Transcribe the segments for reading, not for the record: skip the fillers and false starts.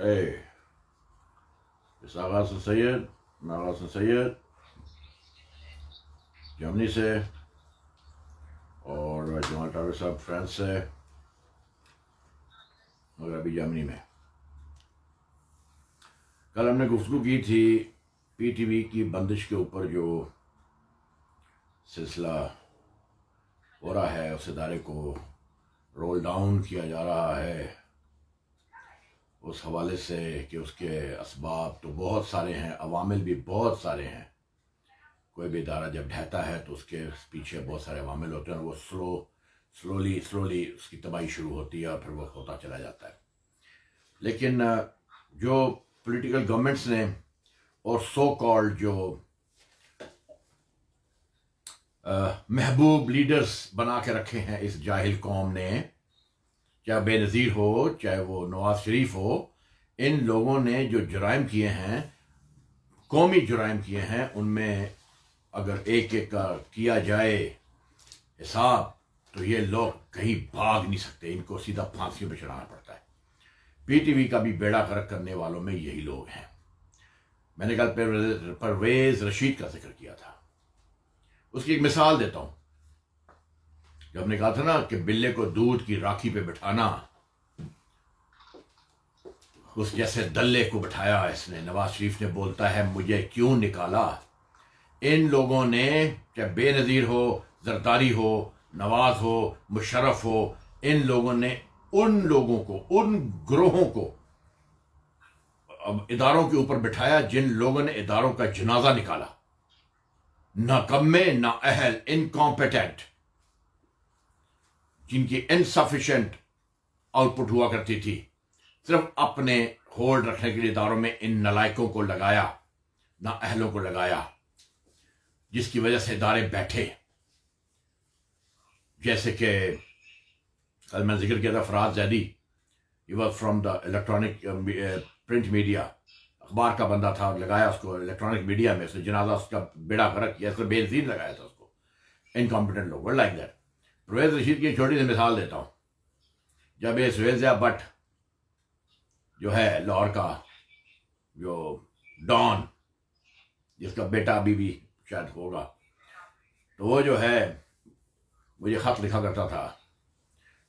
Hey, اس آغاز سید میں آغاز سید جرمنی سے اور جمال ٹاور صاحب فرانس سے، مگر ابھی جرمنی میں۔ کل ہم نے گفتگو کی تھی پی ٹی وی کی بندش کے اوپر، جو سلسلہ ہو رہا ہے، اس ادارے کو رول ڈاؤن کیا جا رہا ہے، اس حوالے سے کہ اس کے اسباب تو بہت سارے ہیں، عوامل بھی بہت سارے ہیں۔ کوئی بھی ادارہ جب ڈھہتا ہے تو اس کے پیچھے بہت سارے عوامل ہوتے ہیں، اور وہ سلولی اس کی تباہی شروع ہوتی ہے اور پھر وہ ہوتا چلا جاتا ہے۔ لیکن جو پولیٹیکل گورنمنٹس نے اور سو کالڈ جو محبوب لیڈرز بنا کے رکھے ہیں اس جاہل قوم نے، چاہے بے نظیر ہو، چاہے وہ نواز شریف ہو، ان لوگوں نے جو جرائم کیے ہیں، قومی جرائم کیے ہیں، ان میں اگر ایک ایک کا کیا جائے حساب تو یہ لوگ کہیں بھاگ نہیں سکتے، ان کو سیدھا پھانسیوں پہ چڑھانا پڑتا ہے۔ پی ٹی وی کا بھی بیڑا غرق کرنے والوں میں یہی لوگ ہیں۔ میں نے کل پرویز رشید کا ذکر کیا تھا، اس کی ایک مثال دیتا ہوں۔ جب نے کہا تھا نا کہ بلے کو دودھ کی راکھی پہ بٹھانا، اس جیسے دلے کو بٹھایا اس نے۔ نواز شریف نے بولتا ہے مجھے کیوں نکالا؟ ان لوگوں نے، چاہے بے نظیر ہو، زرداری ہو، نواز ہو، مشرف ہو، ان لوگوں نے ان لوگوں کو، ان گروہوں کو اداروں کے اوپر بٹھایا جن لوگوں نے اداروں کا جنازہ نکالا، نہ کمے نہ اہل، انکمپیٹنٹ، جن کی انسفیشینٹ آؤٹ پٹ ہوا کرتی تھی، صرف اپنے ہولڈ رکھنے کے لیے اداروں میں ان نلائکوں کو لگایا، نہ اہلوں کو لگایا، جس کی وجہ سے ادارے بیٹھے۔ جیسے کہ کل میں ذکر کیا تھا Faraz Zaidi, he was from the electronic print media, اخبار کا بندہ تھا، لگایا اس کو الیکٹرانک میڈیا میں، اس نے جنازہ اس کا بیڑا غرق کیا، اس نے بے نظیر لگایا تھا اس کو۔ انکمپیٹنٹ لوگ لائک دیٹ۔ پرویز رشید کی ایک چھوٹی سی مثال دیتا ہوں۔ جب یہ سہیل ضیاء بٹ جو ہے لاہور کا، جو ڈان، جس کا بیٹا ابھی بھی شاید ہوگا، تو وہ جو ہے مجھے خط لکھا کرتا تھا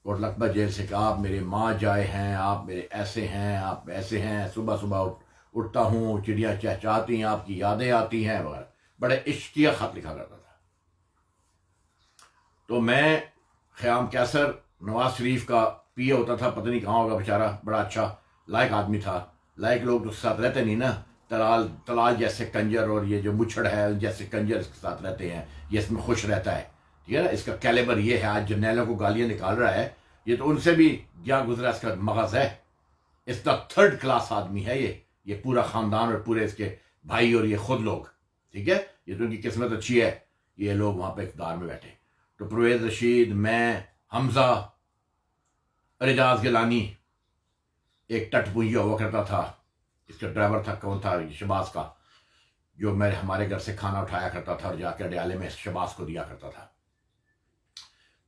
کوٹ لکھپت جیل سے کہ آپ میرے ماں جائے ہیں، آپ میرے ایسے ہیں، آپ ایسے ہیں، صبح صبح اٹھتا ہوں، چڑیاں چہچہاتی ہیں، آپ کی یادیں آتی ہیں وغیرہ، بڑے عشقیہ خط لکھا کرتا تھا۔ تو میں خیام کیسر نواز شریف کا پی اے ہوتا تھا، پتہ نہیں کہاں ہوگا بیچارہ، بڑا اچھا لائق آدمی تھا۔ لائق لوگ تو اس کے ساتھ رہتے نہیں نا، تلال جیسے کنجر اور یہ جو مچھڑ ہے جیسے کنجر اس کے ساتھ رہتے ہیں، یہ اس میں خوش رہتا ہے، ٹھیک ہے نا۔ اس کا کیلیبر یہ ہے، آج جرنیلوں کو گالیاں نکال رہا ہے، یہ تو ان سے بھی کیا گزرا، اس کا مغز ہے، اس کا تھرڈ کلاس آدمی ہے یہ پورا خاندان اور پورے اس کے بھائی اور یہ خود لوگ، ٹھیک ہے۔ یہ تو ان کی قسمت اچھی ہے، یہ لوگ وہاں پہ اقتدار میں بیٹھے۔ تو پرویز رشید، میں، حمزہ، اعجاز گیلانی، ایک ٹٹ پوئیا ہوا کرتا تھا، اس کا ڈرائیور تھا، کون تھا، شباز کا، جو ہمارے گھر سے کھانا اٹھایا کرتا تھا اور جا کے اڈیالے میں شباز کو دیا کرتا تھا۔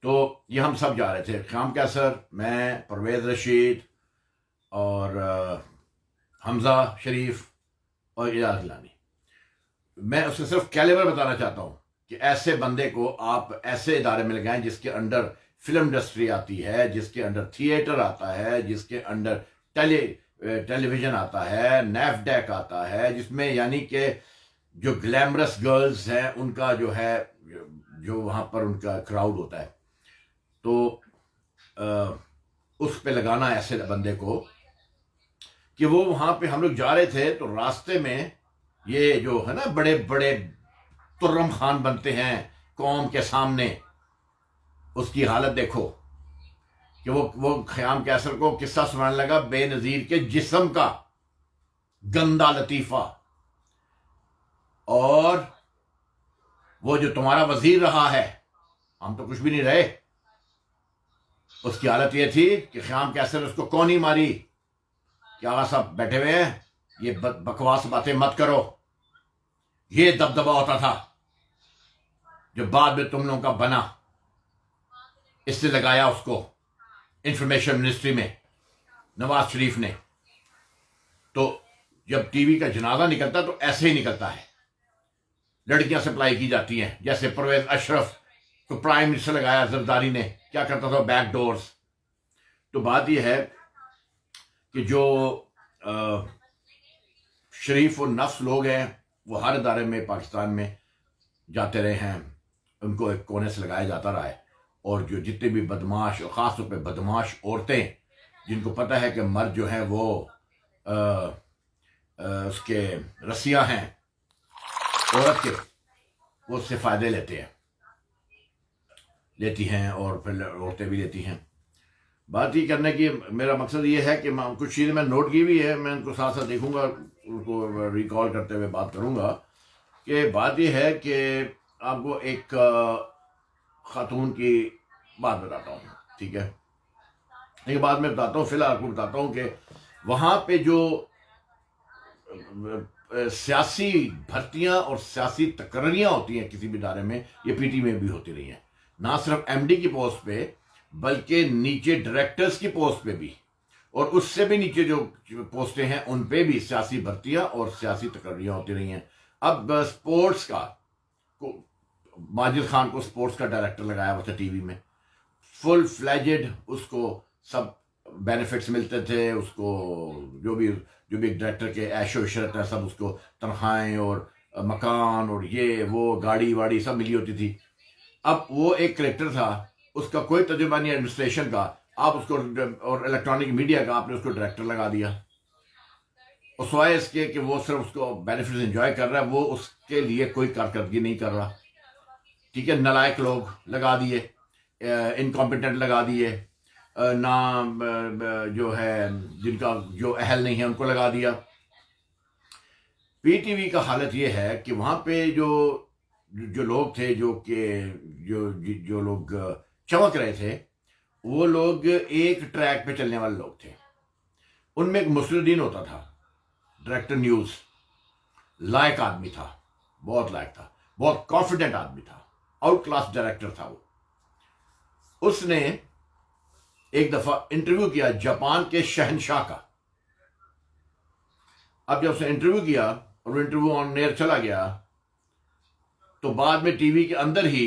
تو یہ ہم سب جا رہے تھے، خیام کیسر، میں، پرویز رشید اور حمزہ شریف اور اعجاز گیلانی۔ میں اس سے صرف کیلیبر بتانا چاہتا ہوں کہ ایسے بندے کو آپ ایسے ادارے میں لگائیں جس کے اندر فلم انڈسٹری آتی ہے، جس کے اندر تھیٹر آتا ہے، جس کے اندر ٹیلی ویژن آتا ہے، نیف ڈیک آتا ہے، جس میں یعنی کہ جو گلیمرس گرلز ہیں ان کا جو ہے، جو وہاں پر ان کا کراؤڈ ہوتا ہے، تو اس پہ لگانا ایسے بندے کو کہ وہ وہاں پہ، ہم لوگ جا رہے تھے تو راستے میں یہ جو ہے نا بڑے بڑے ترم خان بنتے ہیں قوم کے سامنے، اس کی حالت دیکھو کہ وہ خیام کیسر کو قصہ سنانے لگا بے نظیر کے جسم کا گندا لطیفہ، اور وہ جو تمہارا وزیر رہا ہے، ہم تو کچھ بھی نہیں رہے، اس کی حالت یہ تھی کہ خیام کیسر اس کو کون ہی ماری کہ آغا صاحب بیٹھے ہوئے ہیں، یہ بکواس باتیں مت کرو۔ یہ دبدبا ہوتا تھا جو بعد میں تم لوگوں کا بنا، اس نے لگایا اس کو انفارمیشن منسٹری میں نواز شریف نے۔ تو جب ٹی وی کا جنازہ نکلتا تو ایسے ہی نکلتا ہے، لڑکیاں سپلائی کی جاتی ہیں، جیسے پرویز اشرف کو پرائم منسٹر لگایا زرداری نے، کیا کرتا تھا بیک ڈورز. تو بات یہ ہے کہ جو شریف و نفس لوگ ہیں وہ ہر ادارے میں پاکستان میں جاتے رہے ہیں، ان کو ایک کونے سے لگایا جاتا رہا ہے. اور جو جتنے بھی بدماش اور خاص طور پہ بدماش عورتیں جن کو پتہ ہے کہ مرد جو ہیں وہ اس کے رسیاں ہیں عورت کے، وہ اس سے فائدے لیتی ہیں اور پھر عورتیں بھی لیتی ہیں. بات یہ کرنے کی میرا مقصد یہ ہے کہ کچھ چیزیں میں نوٹ کی ہوئی ہے، میں ان کو ساتھ ساتھ دیکھوں گا، ان کو ریکال کرتے ہوئے بات کروں گا. کہ بات یہ ہے کہ آپ کو ایک خاتون کی بات بتاتا ہوں، ٹھیک ہے؟ ایک بات میں بتاتا ہوں، فی الحال آپ کو بتاتا ہوں کہ وہاں پہ جو سیاسی بھرتیاں اور سیاسی تقرریاں ہوتی ہیں کسی بھی ادارے میں، یہ پی ٹی میں بھی ہوتی رہی ہیں، نہ صرف ایم ڈی کی پوسٹ پہ بلکہ نیچے ڈائریکٹرز کی پوسٹ پہ بھی، اور اس سے بھی نیچے جو پوسٹیں ہیں ان پہ بھی سیاسی بھرتیاں اور سیاسی تقرریاں ہوتی رہی ہیں. اب سپورٹس کا ماجد خان کو سپورٹس کا ڈائریکٹر لگایا ہوا تھا ٹی وی میں، فل فلیجڈ اس کو سب بینیفٹس ملتے تھے، اس کو جو بھی ایک ڈائریکٹر کے عیش و عشرت ہے سب، اس کو تنخواہیں اور مکان اور یہ وہ گاڑی واڑی سب ملی ہوتی تھی. اب وہ ایک کریکٹر تھا، اس کا کوئی تجربہ نہیں ایڈمنسٹریشن کا، آپ اس کو اور الیکٹرانک میڈیا کا، آپ نے اس کو ڈائریکٹر لگا دیا، اور سوائے اس کے کہ وہ صرف اس کو بینیفٹس انجوائے کر رہا ہے، وہ اس کے لیے کوئی کارکردگی نہیں کر رہا. ٹھیک ہے، نالائق لوگ لگا دیے، انکمپیٹنٹ لگا دیے، جو ہے جن کا جو اہل نہیں ہے ان کو لگا دیا. پی ٹی وی کا حالت یہ ہے کہ وہاں پہ جو لوگ تھے، جو کہ جو لوگ چمک رہے تھے، وہ لوگ ایک ٹریک پہ چلنے والے لوگ تھے. ان میں ایک مسر الدین ہوتا تھا، ڈائریکٹر نیوز، لائق آدمی تھا، بہت لائق تھا، بہت کانفیڈنٹ آدمی تھا، آؤٹ کلاس ڈائریکٹر تھا وہ. اس نے ایک دفعہ انٹرویو کیا جاپان کے شہنشاہ کا. اب جب اس نے انٹرویو کیا اور وہ انٹرویو آن ایئر چلا گیا، تو بعد میں ٹی وی کے اندر ہی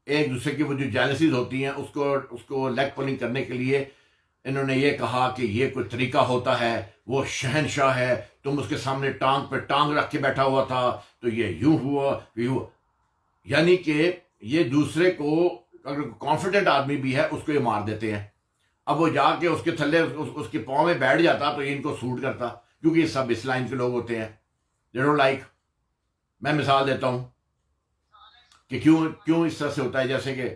ایک دوسرے کی وہ جو جیلسیز ہوتی ہیں اس کو لیگ پولنگ کرنے کے لیے انہوں نے یہ کہا کہ یہ کوئی طریقہ ہوتا ہے، وہ شہنشاہ ہے، تم اس کے سامنے ٹانگ پہ ٹانگ رکھ کے بیٹھا ہوا تھا تو یہ یوں ہوا یہ ہوا. یعنی کہ یہ دوسرے کو، اگر کانفیڈنٹ آدمی بھی ہے اس کو یہ مار دیتے ہیں. اب وہ جا کے اس کے تھلے اس کے پاؤں میں بیٹھ جاتا تو یہ ان کو سوٹ کرتا، کیونکہ یہ سب اس لائن کے لوگ ہوتے ہیں، they don't like. میں مثال دیتا ہوں کہ کیوں اس طرح سے ہوتا ہے. جیسے کہ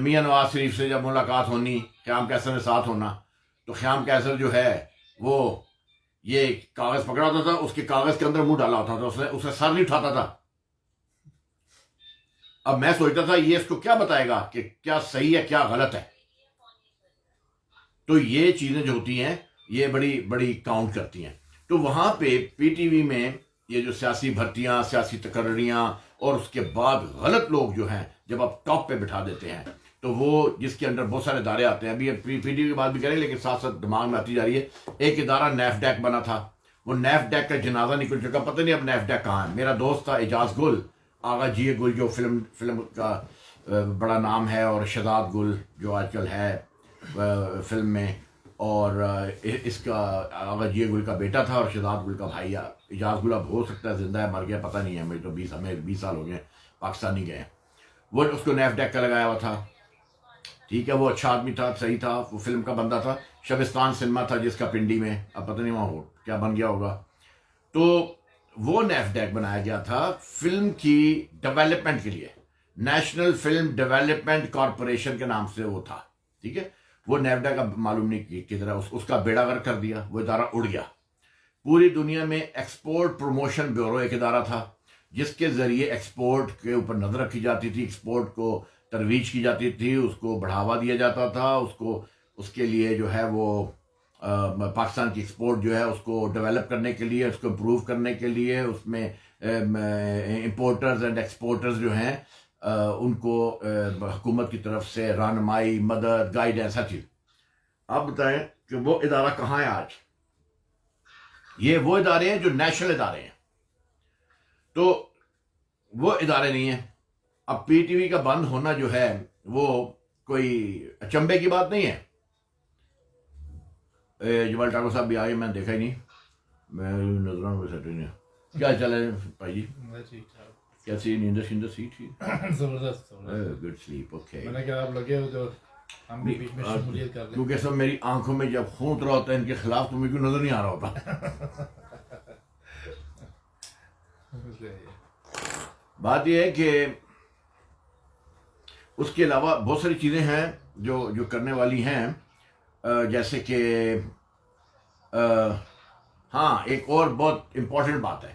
میاں نواز شریف سے جب ملاقات ہونی، خیام کیسر نے ساتھ ہونا، تو خیام کیسر جو ہے وہ یہ کاغذ پکڑا ہوتا تھا، اس کے کاغذ کے اندر منہ ڈالا ہوتا تھا، اسے سر نہیں اٹھاتا تھا. اب میں سوچتا تھا یہ اس کو کیا بتائے گا کہ کیا صحیح ہے کیا غلط ہے. تو یہ چیزیں جو ہوتی ہیں یہ بڑی بڑی کاؤنٹ کرتی ہیں. تو وہاں پہ پی ٹی وی میں یہ جو سیاسی بھرتیاں، سیاسی تقرریاں، اور اس کے بعد غلط لوگ جو ہیں جب آپ ٹاپ پہ بٹھا دیتے ہیں، تو وہ جس کے اندر بہت سارے ادارے آتے ہیں. ابھی پی ٹی وی کی بات بھی کریں لیکن ساتھ ساتھ دماغ میں آتی جا رہی ہے. ایک ادارہ نیف ڈیک بنا تھا، وہ نیف ڈیک کا جنازہ نکل چکا، پتہ نہیں اب نیف ڈیک کہاں ہے. میرا دوست تھا اعجاز گل، آغا جی گل جو فلم کا بڑا نام ہے، اور شہزاد گل جو آج کل ہے فلم میں، اور اس کا آغا جی گل کا بیٹا تھا اور شہزاد گل کا بھائی. اعجاز گل اب ہو سکتا ہے زندہ ہے، مر گیا پتہ نہیں ہے، مجھے تو 20 سال ہو گئے پاکستانی گئے. وہ اس کو نیف ڈیک کا لگایا ہوا تھا. ٹھیک ہے، وہ اچھا آدمی تھا، صحیح تھا، وہ فلم کا بندہ تھا. شبستان سنیما تھا جس کا پنڈی میں، اب پتہ نہیں وہاں ہو کیا بن گیا ہوگا. تو وہ نیف ڈیک بنایا گیا تھا فلم کی ڈیولپمنٹ کے لیے، نیشنل فلم ڈیولپمنٹ کارپوریشن کے نام سے وہ تھا. ٹھیک ہے، وہ نیف ڈیک کا معلوم نہیں کس طرح اس کا بیڑا غرق کر دیا، وہ ادارہ اڑ گیا. پوری دنیا میں ایکسپورٹ پروموشن بیورو ایک ادارہ تھا جس کے ذریعے ایکسپورٹ کے اوپر نظر رکھی جاتی تھی، ایکسپورٹ کو ترویج کی جاتی تھی، اس کو بڑھاوا دیا جاتا تھا، اس کے لیے جو ہے وہ پاکستان کی ایکسپورٹ جو ہے اس کو ڈیولپ کرنے کے لیے، اس کو امپروو کرنے کے لیے، اس میں امپورٹرز اینڈ ایکسپورٹرز جو ہیں ان کو حکومت کی طرف سے رہنمائی، مدد، گائیڈنس، ہر چیز. آپ بتائیں کہ وہ ادارہ کہاں ہے آج؟ یہ وہ ادارے ہیں جو نیشنل ادارے ہیں، تو وہ ادارے نہیں ہیں. اب پی ٹی وی کا بند ہونا جو ہے وہ کوئی اچنبے کی بات نہیں ہے. جمال ٹاکر صاحب بھی آئے، میں نے دیکھا ہی نہیں، میں نظروں میں سیٹ نہیں. کیا چل ہے بھائی جی؟ کیسی نیند شند سی تھی؟ زبردست گڈ سلیپ. اوکے، میں نے کہا آپ لگے ہو تو ہم بھی بیچ میں شمولیت کر لیں. کیونکہ سب میری آنکھوں میں جب خون اترا ہوتا ہے ان کے خلاف تو مجھے نظر نہیں آ رہا ہوتا. بات یہ ہے کہ اس کے علاوہ بہت ساری چیزیں ہیں جو کرنے والی ہیں، جیسے کہ ہاں ایک اور بہت امپورٹنٹ بات ہے.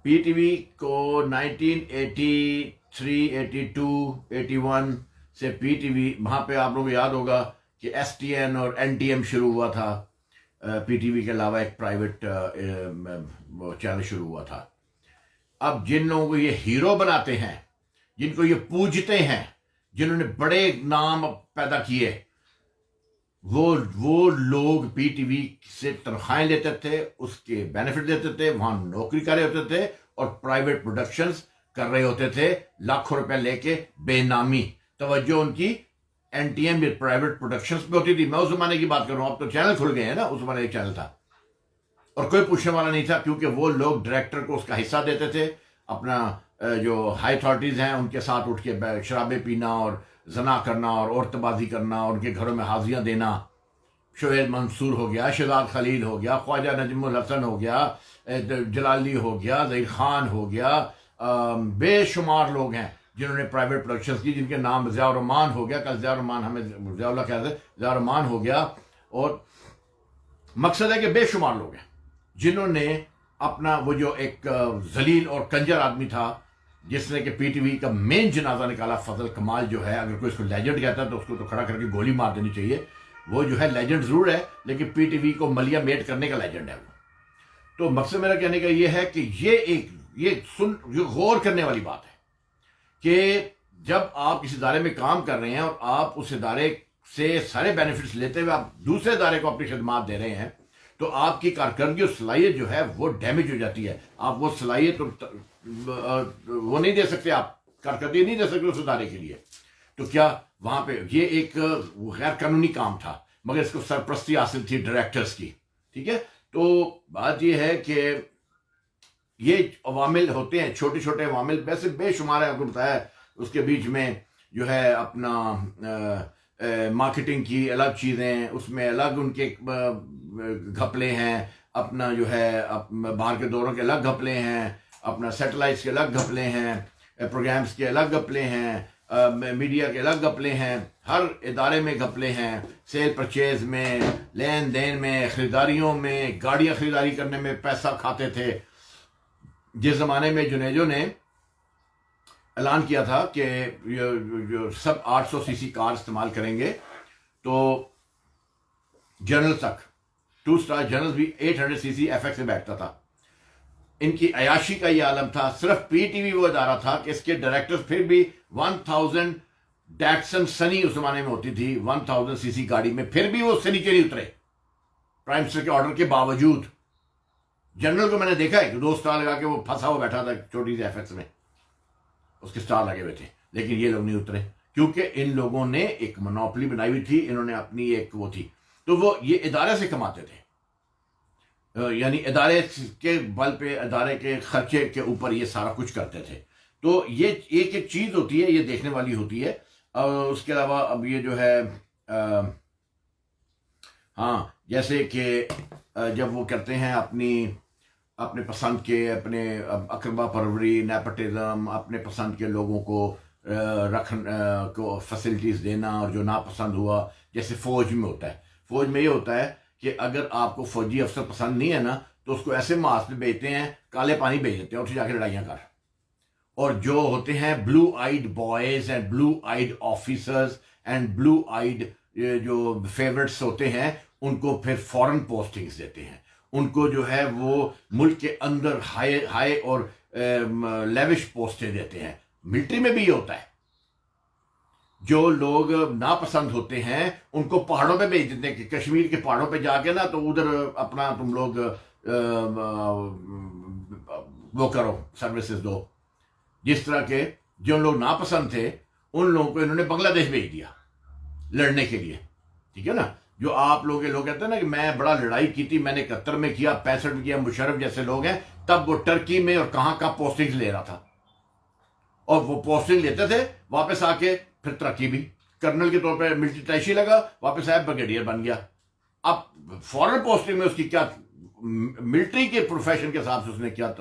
پی ٹی وی کو 1983 82 81 سے پی ٹی وی، وہاں پہ آپ لوگوں کو یاد ہوگا کہ ایس ٹی این اور این ٹی ایم شروع ہوا تھا. پی ٹی وی کے علاوہ ایک پرائیویٹ چینل شروع ہوا تھا. اب جن لوگوں کو یہ ہیرو بناتے ہیں، جن کو یہ پوجتے ہیں، جنہوں نے بڑے نام پیدا کیے، وہ لوگ پی ٹی وی سے تنخواہیں لیتے تھے، اس کے بینیفٹ دیتے تھے، وہاں نوکری کر رہے ہوتے تھے اور پرائیویٹ پروڈکشنز کر رہے ہوتے تھے لاکھوں روپے لے کے بے نامی. توجہ ان کی N T M private productions پہ ہوتی تھی. میں اس زمانے کی بات کر رہا ہوں، اب تو چینل کھل گئے ہیں نا، اس زمانے ایک چینل تھا اور کوئی پوچھنے والا نہیں تھا، کیونکہ وہ لوگ ڈائریکٹر کو اس کا حصہ دیتے تھے. اپنا جو ہائی اتھارٹیز ہیں ان کے ساتھ اٹھ کے شرابیں پینا اور زنا کرنا اور عورت بازی کرنا اور ان کے گھروں میں حاضریاں دینا. شعیب منصور ہو گیا، شہزاد خلیل ہو گیا، خواجہ نجم الحسن ہو گیا، جلالی ہو گیا، ظہیر خان ہو گیا، بے شمار لوگ ہیں جنہوں نے پرائیویٹ پروڈکشنز کی، جن کے نام ضیاء الرحمان ہو گیا، کل ضیاء الرحمان ہمیں ضیاء اللہ کہتے ہیں، ضیاء الرحمان ہو گیا. اور مقصد ہے کہ بے شمار لوگ ہیں جنہوں نے اپنا وہ جو ایک ذلیل اور کنجر آدمی تھا جس نے کہ پی ٹی وی کا مین جنازہ نکالا، فضل کمال جو ہے، اگر کوئی اس کو لیجنڈ کہتا ہے تو اس کو تو کھڑا کر کے گولی مار دینی چاہیے. وہ جو ہے لیجنڈ ضرور ہے لیکن پی ٹی وی کو ملیا میٹ کرنے کا لیجنڈ ہے وہ. تو مقصد میرا کہنے کا یہ ہے کہ یہ غور کرنے والی بات ہے کہ جب آپ کسی ادارے میں کام کر رہے ہیں اور آپ اس ادارے سے سارے بینیفٹس لیتے ہوئے آپ دوسرے ادارے کو اپنی خدمات دے رہے ہیں تو آپ کی کارکردگی اور صلاحیت جو ہے وہ ڈیمیج ہو جاتی ہے. آپ وہ صلاحیت وہ نہیں دے سکتے، آپ کارکردگی نہیں دے سکتے اس ادارے کے لیے. تو کیا وہاں پہ یہ ایک غیر قانونی کام تھا، مگر اس کو سرپرستی حاصل تھی ڈائریکٹرز کی. ٹھیک ہے، تو بات یہ ہے کہ یہ عوامل ہوتے ہیں، چھوٹے چھوٹے عوامل ویسے بے شمار ہے، آپ کو بتایا. اس کے بیچ میں جو ہے اپنا مارکیٹنگ کی الگ چیزیں، اس میں الگ ان کے گھپلے ہیں، اپنا جو ہے باہر کے دوروں کے الگ گھپلے ہیں، اپنا سیٹلائٹس کے الگ گھپلے ہیں، پروگرامز کے الگ گھپلے ہیں، میڈیا کے الگ گھپلے ہیں. ہر ادارے میں گھپلے ہیں، سیل پرچیز میں، لین دین میں، خریداریوں میں، گاڑیاں خریداری کرنے میں پیسہ کھاتے تھے. جس زمانے میں جنیجو نے اعلان کیا تھا کہ جو سب 800 سی سی کار استعمال کریں گے تو جنرل تک 2 اسٹار جنرل بھی 800 سی سی ایف ایکس میں بیٹھتا تھا. ان کی عیاشی کا یہ عالم تھا. صرف پی ٹی وی وہ ادارہ تھا کہ اس کے ڈائریکٹر پھر بھی 1000 ڈیٹسن سنی اس زمانے میں ہوتی تھی 1000 سی سی گاڑی میں، پھر بھی وہ اس سے نیچے نہیں اترے پرائم منسٹر کے آرڈر کے باوجود. جنرل کو میں نے دیکھا ہے کہ 2 اسٹار لگا کے وہ پھنسا ہوا بیٹھا تھا چھوٹی سی ایف ایکس میں، اس کے اسٹار لگے ہوئے تھے، لیکن یہ لوگ نہیں اترے کیونکہ ان لوگوں نے ایک منوپلی بنائی ہوئی تھی، انہوں نے اپنی ایک وہ تھی. تو وہ یہ ادارے سے کماتے تھے، یعنی ادارے کے بل پہ ادارے کے خرچے کے اوپر یہ سارا کچھ کرتے تھے. تو یہ ایک ایک چیز ہوتی ہے، یہ دیکھنے والی ہوتی ہے. اور اس کے علاوہ اب یہ جو ہے ہاں جیسے کہ جب وہ کرتے ہیں اپنے پسند کے، اپنے اقربا پروری، نیپوٹزم، اپنے پسند کے لوگوں کو کو فیسلٹیز دینا، اور جو ناپسند ہوا جیسے فوج میں ہوتا ہے. فوج میں یہ ہوتا ہے کہ اگر آپ کو فوجی افسر پسند نہیں ہے نا تو اس کو ایسے مارکس پہ بھیجتے ہیں، کالے پانی بھیج دیتے ہیں اور جا کے لڑائیاں کر. اور جو ہوتے ہیں blue eyed boys and blue eyed officers and blue eyed جو فیورٹس ہوتے ہیں ان کو پھر فورن پوسٹنگز دیتے ہیں. ان کو جو ہے وہ ملک کے اندر ہائی اور لیوش پوسٹیں دیتے ہیں. ملٹری میں بھی یہ ہوتا ہے، جو لوگ ناپسند ہوتے ہیں ان کو پہاڑوں پہ بھیج دیتے ہیں کہ کشمیر کے پہاڑوں پہ جا کے نا تو ادھر اپنا تم لوگ وہ کرو سروسز دو. جس طرح کے جو لوگ ناپسند تھے ان لوگوں کو انہوں نے بنگلہ دیش بھیج دیا لڑنے کے لیے. ٹھیک ہے نا. جو آپ لوگ کہتے ہیں نا کہ میں بڑا لڑائی کی تھی، میں نے 71 میں کیا، 65 میں کیا، مشرف جیسے لوگ ہیں، تب وہ ٹرکی میں اور کہاں پوسٹنگ لے رہا تھا، اور وہ پوسٹنگ لیتے تھے، واپس آ کے پھر ترقی بھی، کرنل کے طور پہ ملٹری ٹیشی لگا، واپس آیا بریگیڈیئر بن گیا. اب فورن پوسٹنگ میں اس کی کیا ملٹری کے پروفیشن کے حساب سے اس نے کیا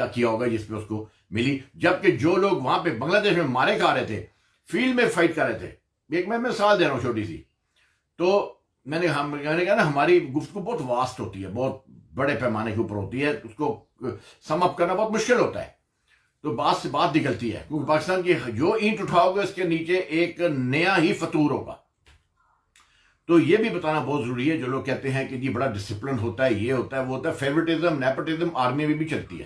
کیا ہوگا جس پہ اس کو ملی. جبکہ جو لوگ وہاں پہ بنگلہ دیش میں مارے کھا رہے تھے، فیلڈ میں فائٹ کر رہے تھے. ایک میں مثال دے رہا ہوں چھوٹی سی. تو میں نے کہا نا ہماری گفتگو بہت واسٹ ہوتی ہے، بہت بڑے پیمانے کے اوپر ہوتی ہے، اس کو سم اپ کرنا بہت مشکل ہوتا ہے. تو بات سے بات نکلتی ہے، کیونکہ پاکستان کی جو اینٹ اٹھاؤ گے اس کے نیچے ایک نیا ہی فطور ہوگا. تو یہ بھی بتانا بہت ضروری ہے. جو لوگ کہتے ہیں کہ جی بڑا ڈسپلن ہوتا ہے، یہ ہوتا ہے، وہ ہوتا ہے، فیوریٹزم نیپوٹزم آرمی میں بھی چلتی ہے.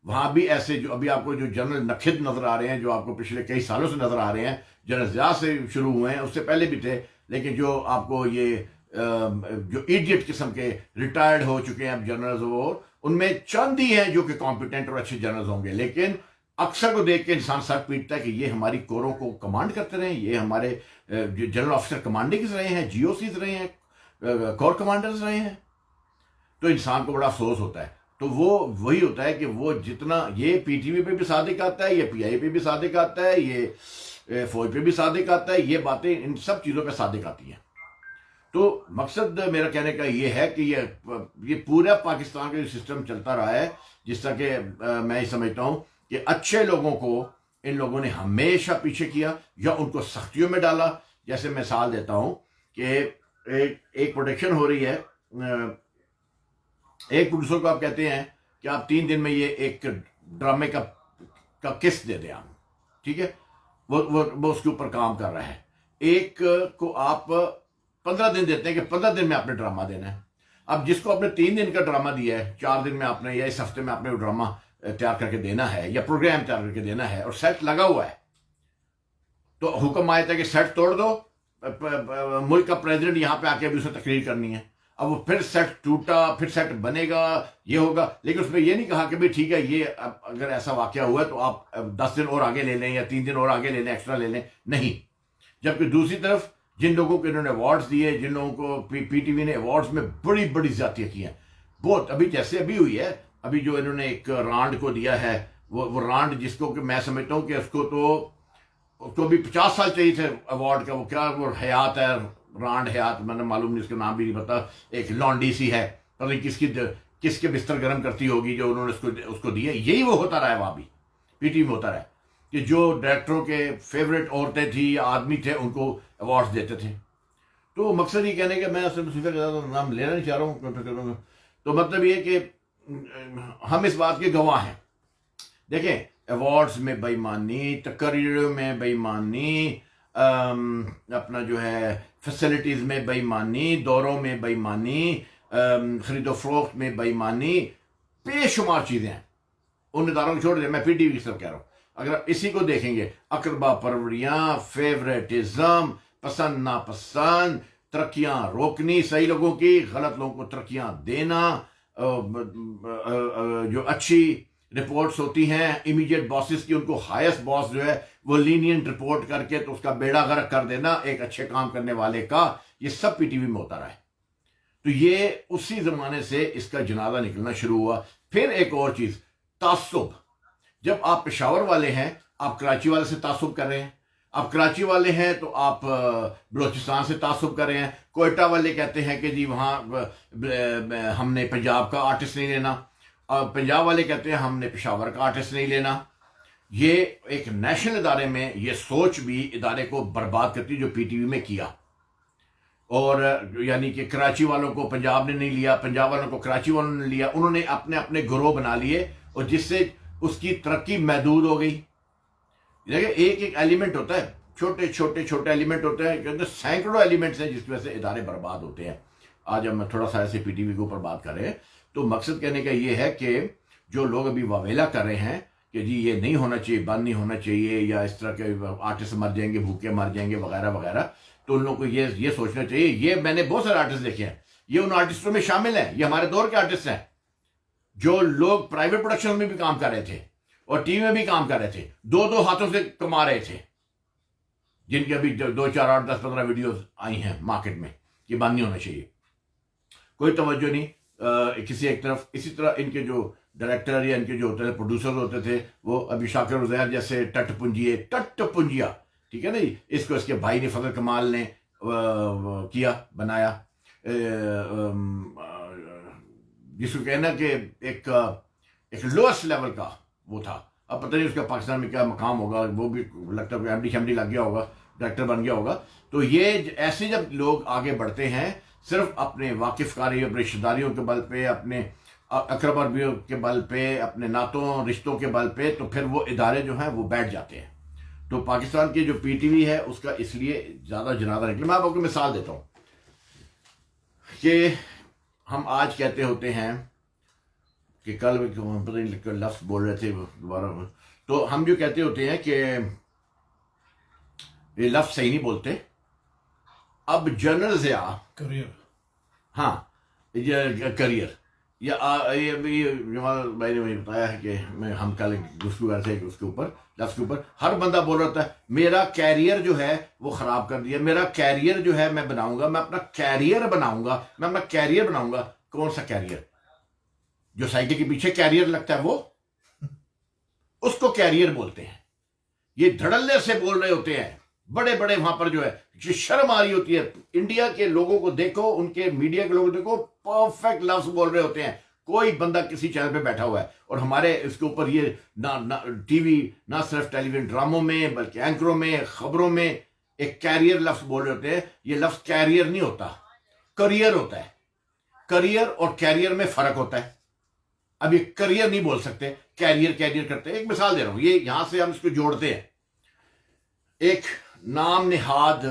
وہاں بھی ایسے جو ابھی آپ کو جو جنرل نکھد نظر آ رہے ہیں، جو آپ کو پچھلے کئی سالوں سے نظر آ رہے ہیں، جنرل ضیاء سے شروع ہوئے ہیں، اس سے پہلے بھی تھے، لیکن جو آپ کو یہ جو ایڈیٹ قسم کے ریٹائرڈ ہو چکے ہیں اب جنرلز، وہ ان میں چند ہی ہیں جو کہ کمپیٹنٹ اور اچھے جنرلز ہوں گے. لیکن اکثر کو دیکھ کے انسان سر پیٹتا ہے کہ یہ ہماری کوروں کو کمانڈ کرتے رہے ہیں، یہ ہمارے جنرل آفیسر کمانڈنگز رہے ہیں، جی او سیز رہے ہیں، کور کمانڈرز رہے ہیں. تو انسان کو بڑا افسوس ہوتا ہے. تو وہ وہی ہوتا ہے کہ وہ جتنا یہ پی ٹی وی پہ بھی صادق آتا ہے، یہ پی آئی پہ بھی صادق آتا ہے، یہ فوج پہ بھی صادق آتا ہے، یہ باتیں ان سب چیزوں پہ صادق آتی ہیں. تو مقصد میرا کہنے کا یہ ہے کہ یہ پورا پاکستان کا جو سسٹم چلتا رہا ہے، جس طرح کہ میں یہ سمجھتا ہوں کہ اچھے لوگوں کو ان لوگوں نے ہمیشہ پیچھے کیا یا ان کو سختیوں میں ڈالا. جیسے مثال دیتا ہوں کہ ایک پروڈکشن ہو رہی ہے، ایک پروڈیوسر کو آپ کہتے ہیں کہ آپ 3 دن میں یہ ایک ڈرامے کا قسط دے دیں آپ. ٹھیک ہے، وہ اس کے اوپر کام کر رہا ہے. ایک کو آپ 15 دن دیتے ہیں کہ 15 دن میں آپ نے ڈرامہ دینا ہے. اب جس کو آپ نے 3 دن کا ڈرامہ دیا ہے، 4 دن میں آپ نے یا اس ہفتے میں آپ نے وہ ڈرامہ تیار کر کے دینا ہے یا پروگرام تیار کر کے دینا ہے، اور سیٹ لگا ہوا ہے، تو حکم آیا تھا کہ سیٹ توڑ دو، ملک کا پریزیڈنٹ یہاں پہ آ کے بھی اسے تقریر کرنی ہے. اب وہ پھر سیٹ ٹوٹا، پھر سیٹ بنے گا، یہ ہوگا. لیکن اس میں یہ نہیں کہا کہ بھائی ٹھیک ہے، یہ اگر ایسا واقعہ ہوا ہے تو آپ 10 دن اور آگے لے لیں یا 3 دن اور آگے لے لیں، ایکسٹرا لے لیں. نہیں. جبکہ دوسری طرف جن لوگوں کو انہوں نے ایوارڈز دیے، جن لوگوں کو پی ٹی وی نے ایوارڈز میں بڑی بڑی زیادتیاں کی ہیں بہت. ابھی جیسے ابھی ہوئی ہے، ابھی جو انہوں نے ایک رانڈ کو دیا ہے، وہ رانڈ جس کو کہ میں سمجھتا ہوں کہ اس کو بھی 50 سال چاہیے تھے ایوارڈ کا. وہ کیا وہ حیات ہے، رانڈ حیات، میں نے معلوم نہیں، اس کا نام بھی نہیں پتا. ایک لانڈی سی ہے، پتہ نہیں کس کے بستر گرم کرتی ہوگی جو انہوں نے اس کو دی ہے. یہی وہ ہوتا رہا ہے وہاں بھی پی ٹی وی میں ہوتا رہا ہے کہ جو ڈائریکٹروں کے فیوریٹ عورتیں تھیں یا آدمی تھے ان کو ایوارڈز دیتے تھے. تو مقصد یہ کہنے کہ میں نام لینا نہیں چاہ رہا ہوں، تو مطلب یہ کہ ہم اس بات کے گواہ ہیں. دیکھیں، ایوارڈز میں بے ایمانی، تقریروں میں بے ایمانی، اپنا جو ہے فیسلٹیز میں بے ایمانی، دوروں میں بے ایمانی، خرید و فروخت میں بے ایمانی، بے شمار چیزیں ہیں. ان اداروں کو چھوڑ دیں، میں پی ٹی وی کی طرف کہہ رہا ہوں. اگر اسی کو دیکھیں گے، اقربا پروریاں، فیوریٹزم، پسند ناپسند، ترقیاں روکنی صحیح لوگوں کی، غلط لوگوں کو ترقیاں دینا، جو اچھی رپورٹس ہوتی ہیں امیڈیٹ باسز کی، ان کو ہائیسٹ باس جو ہے وہ لینینٹ رپورٹ کر کے تو اس کا بیڑا غرق کر دینا ایک اچھے کام کرنے والے کا، یہ سب پی ٹی وی میں ہوتا رہا ہے. تو یہ اسی زمانے سے اس کا جنازہ نکلنا شروع ہوا. پھر ایک اور چیز، تعصب. جب آپ پشاور والے ہیں، آپ کراچی والے سے تعصب کر رہے ہیں. آپ کراچی والے ہیں تو آپ بلوچستان سے تعصب کر رہے ہیں. کوئٹہ والے کہتے ہیں کہ جی وہاں ہم نے پنجاب کا آرٹسٹ نہیں لینا، اور پنجاب والے کہتے ہیں ہم نے پشاور کا آرٹسٹ نہیں لینا. یہ ایک نیشنل ادارے میں یہ سوچ بھی ادارے کو برباد کرتی جو پی ٹی وی میں کیا. اور یعنی کہ کراچی والوں کو پنجاب نے نہیں لیا، پنجاب والوں کو کراچی والوں نے لیا. انہوں نے اپنے گروہ بنا لیے، اور جس سے اس کی ترقی محدود ہو گئی. دیکھیں، ایک ایلیمنٹ ہوتا ہے، چھوٹے ایلیمنٹ ہوتے ہیں، کہ سینکڑوں ایلیمنٹس ہیں جس کی وجہ سے ادارے برباد ہوتے ہیں. آج ہم تھوڑا سا ایسے پی ٹی وی کے اوپر بات کر رہے ہیں. تو مقصد کہنے کا یہ ہے کہ جو لوگ ابھی واویلا کر رہے ہیں کہ جی یہ نہیں ہونا چاہیے، بند نہیں ہونا چاہیے، یا اس طرح کے آرٹسٹ مر جائیں گے، بھوکے مر جائیں گے وغیرہ وغیرہ، تو ان لوگوں کو یہ سوچنا چاہیے. یہ میں نے بہت سارے آرٹسٹ دیکھے ہیں، یہ ان آرٹسٹوں میں شامل ہیں، یہ ہمارے دور کے آرٹسٹ ہیں. جو لوگ پرائیویٹ پروڈکشن میں بھی کام کر رہے تھے اور ٹی وی میں بھی کام کر رہے تھے، دو ہاتھوں سے کما رہے تھے، جن کے ابھی 2 4 8 10 15 ویڈیوز آئی ہیں مارکیٹ میں، یہ بند نہیں ہونا چاہیے، کوئی توجہ نہیں کسی ایک طرف. اسی طرح ان کے جو ڈائریکٹر یا ان کے جو ہوتے تھے پروڈیوسر ہوتے تھے، وہ ابھی شاکر عزیر جیسے ٹٹ پنجیا، ٹھیک ہے نا جی، اس کو اس کے بھائی نے فضل کمال نے کیا، بنایا، جس کو کہنا کہ ایک لوئسٹ لیول کا وہ تھا. اب پتہ نہیں اس کا پاکستان میں کیا مقام ہوگا، وہ بھی لگتا ہے ایم ڈی لگ گیا ہوگا، ڈائریکٹر بن گیا ہوگا. تو یہ ایسے جب لوگ آگے بڑھتے ہیں صرف اپنے واقف کاری، اپنے رشتہ داریوں کے بل پہ، اپنے اقرب اربیوں کے بل پہ، اپنے نعتوں رشتوں کے بل پہ، تو پھر وہ ادارے جو ہیں وہ بیٹھ جاتے ہیں. تو پاکستان کی جو پی ٹی وی ہے اس کا اس لیے زیادہ جنازہ نکلا. میں آپ کو مثال دیتا ہوں کہ ہم آج کہتے ہوتے ہیں کہ کل پتہ نہیں لفظ بول رہے تھے دوبارہ، تو ہم جو کہتے ہوتے ہیں کہ یہ لفظ صحیح نہیں بولتے. اب جنرل ضیاء، کریئر، ہاں کریئر، یا جمال بھائی نے مجھے بتایا ہے کہ ہم کل گفتگو کر رہے تھے اس کے اوپر، لفظ کے اوپر، ہر بندہ بول رہا تھا میرا کیریئر جو ہے وہ خراب کر دیا، میرا کیریئر جو ہے میں بناؤں گا، میں اپنا کیریئر بناؤں گا، میں اپنا کیریئر بناؤں گا. کون سا کیریئر؟ جو سائیکل کے پیچھے کیریئر لگتا ہے وہ، اس کو کیریئر بولتے ہیں. یہ دھڑلے سے بول رہے ہوتے ہیں بڑے بڑے وہاں پر جو ہے، شرم آ رہی ہوتی ہے. انڈیا کے لوگوں کو دیکھو، ان کے میڈیا کے لوگوں کو دیکھو، پرفیکٹ لفظ بول رہے ہوتے ہیں. کوئی بندہ کسی چینل پہ بیٹھا ہوا ہے اور ہمارے اس کے اوپر یہ نہ ٹی وی، نہ صرف ٹیلی ویژن ڈراموں میں بلکہ اینکروں میں، خبروں میں ایک کیریئر لفظ بول رہے ہوتے ہیں. یہ لفظ کیریئر نہیں ہوتا، کریئر ہوتا ہے. کریئر اور کیریئر میں فرق ہوتا ہے. اب یہ کریئر نہیں بول سکتے، کیریئر کرتے ہیں. ایک مثال دے رہا ہوں، یہ یہاں سے ہم اس کو جوڑتے ہیں. ایک نام نہاد،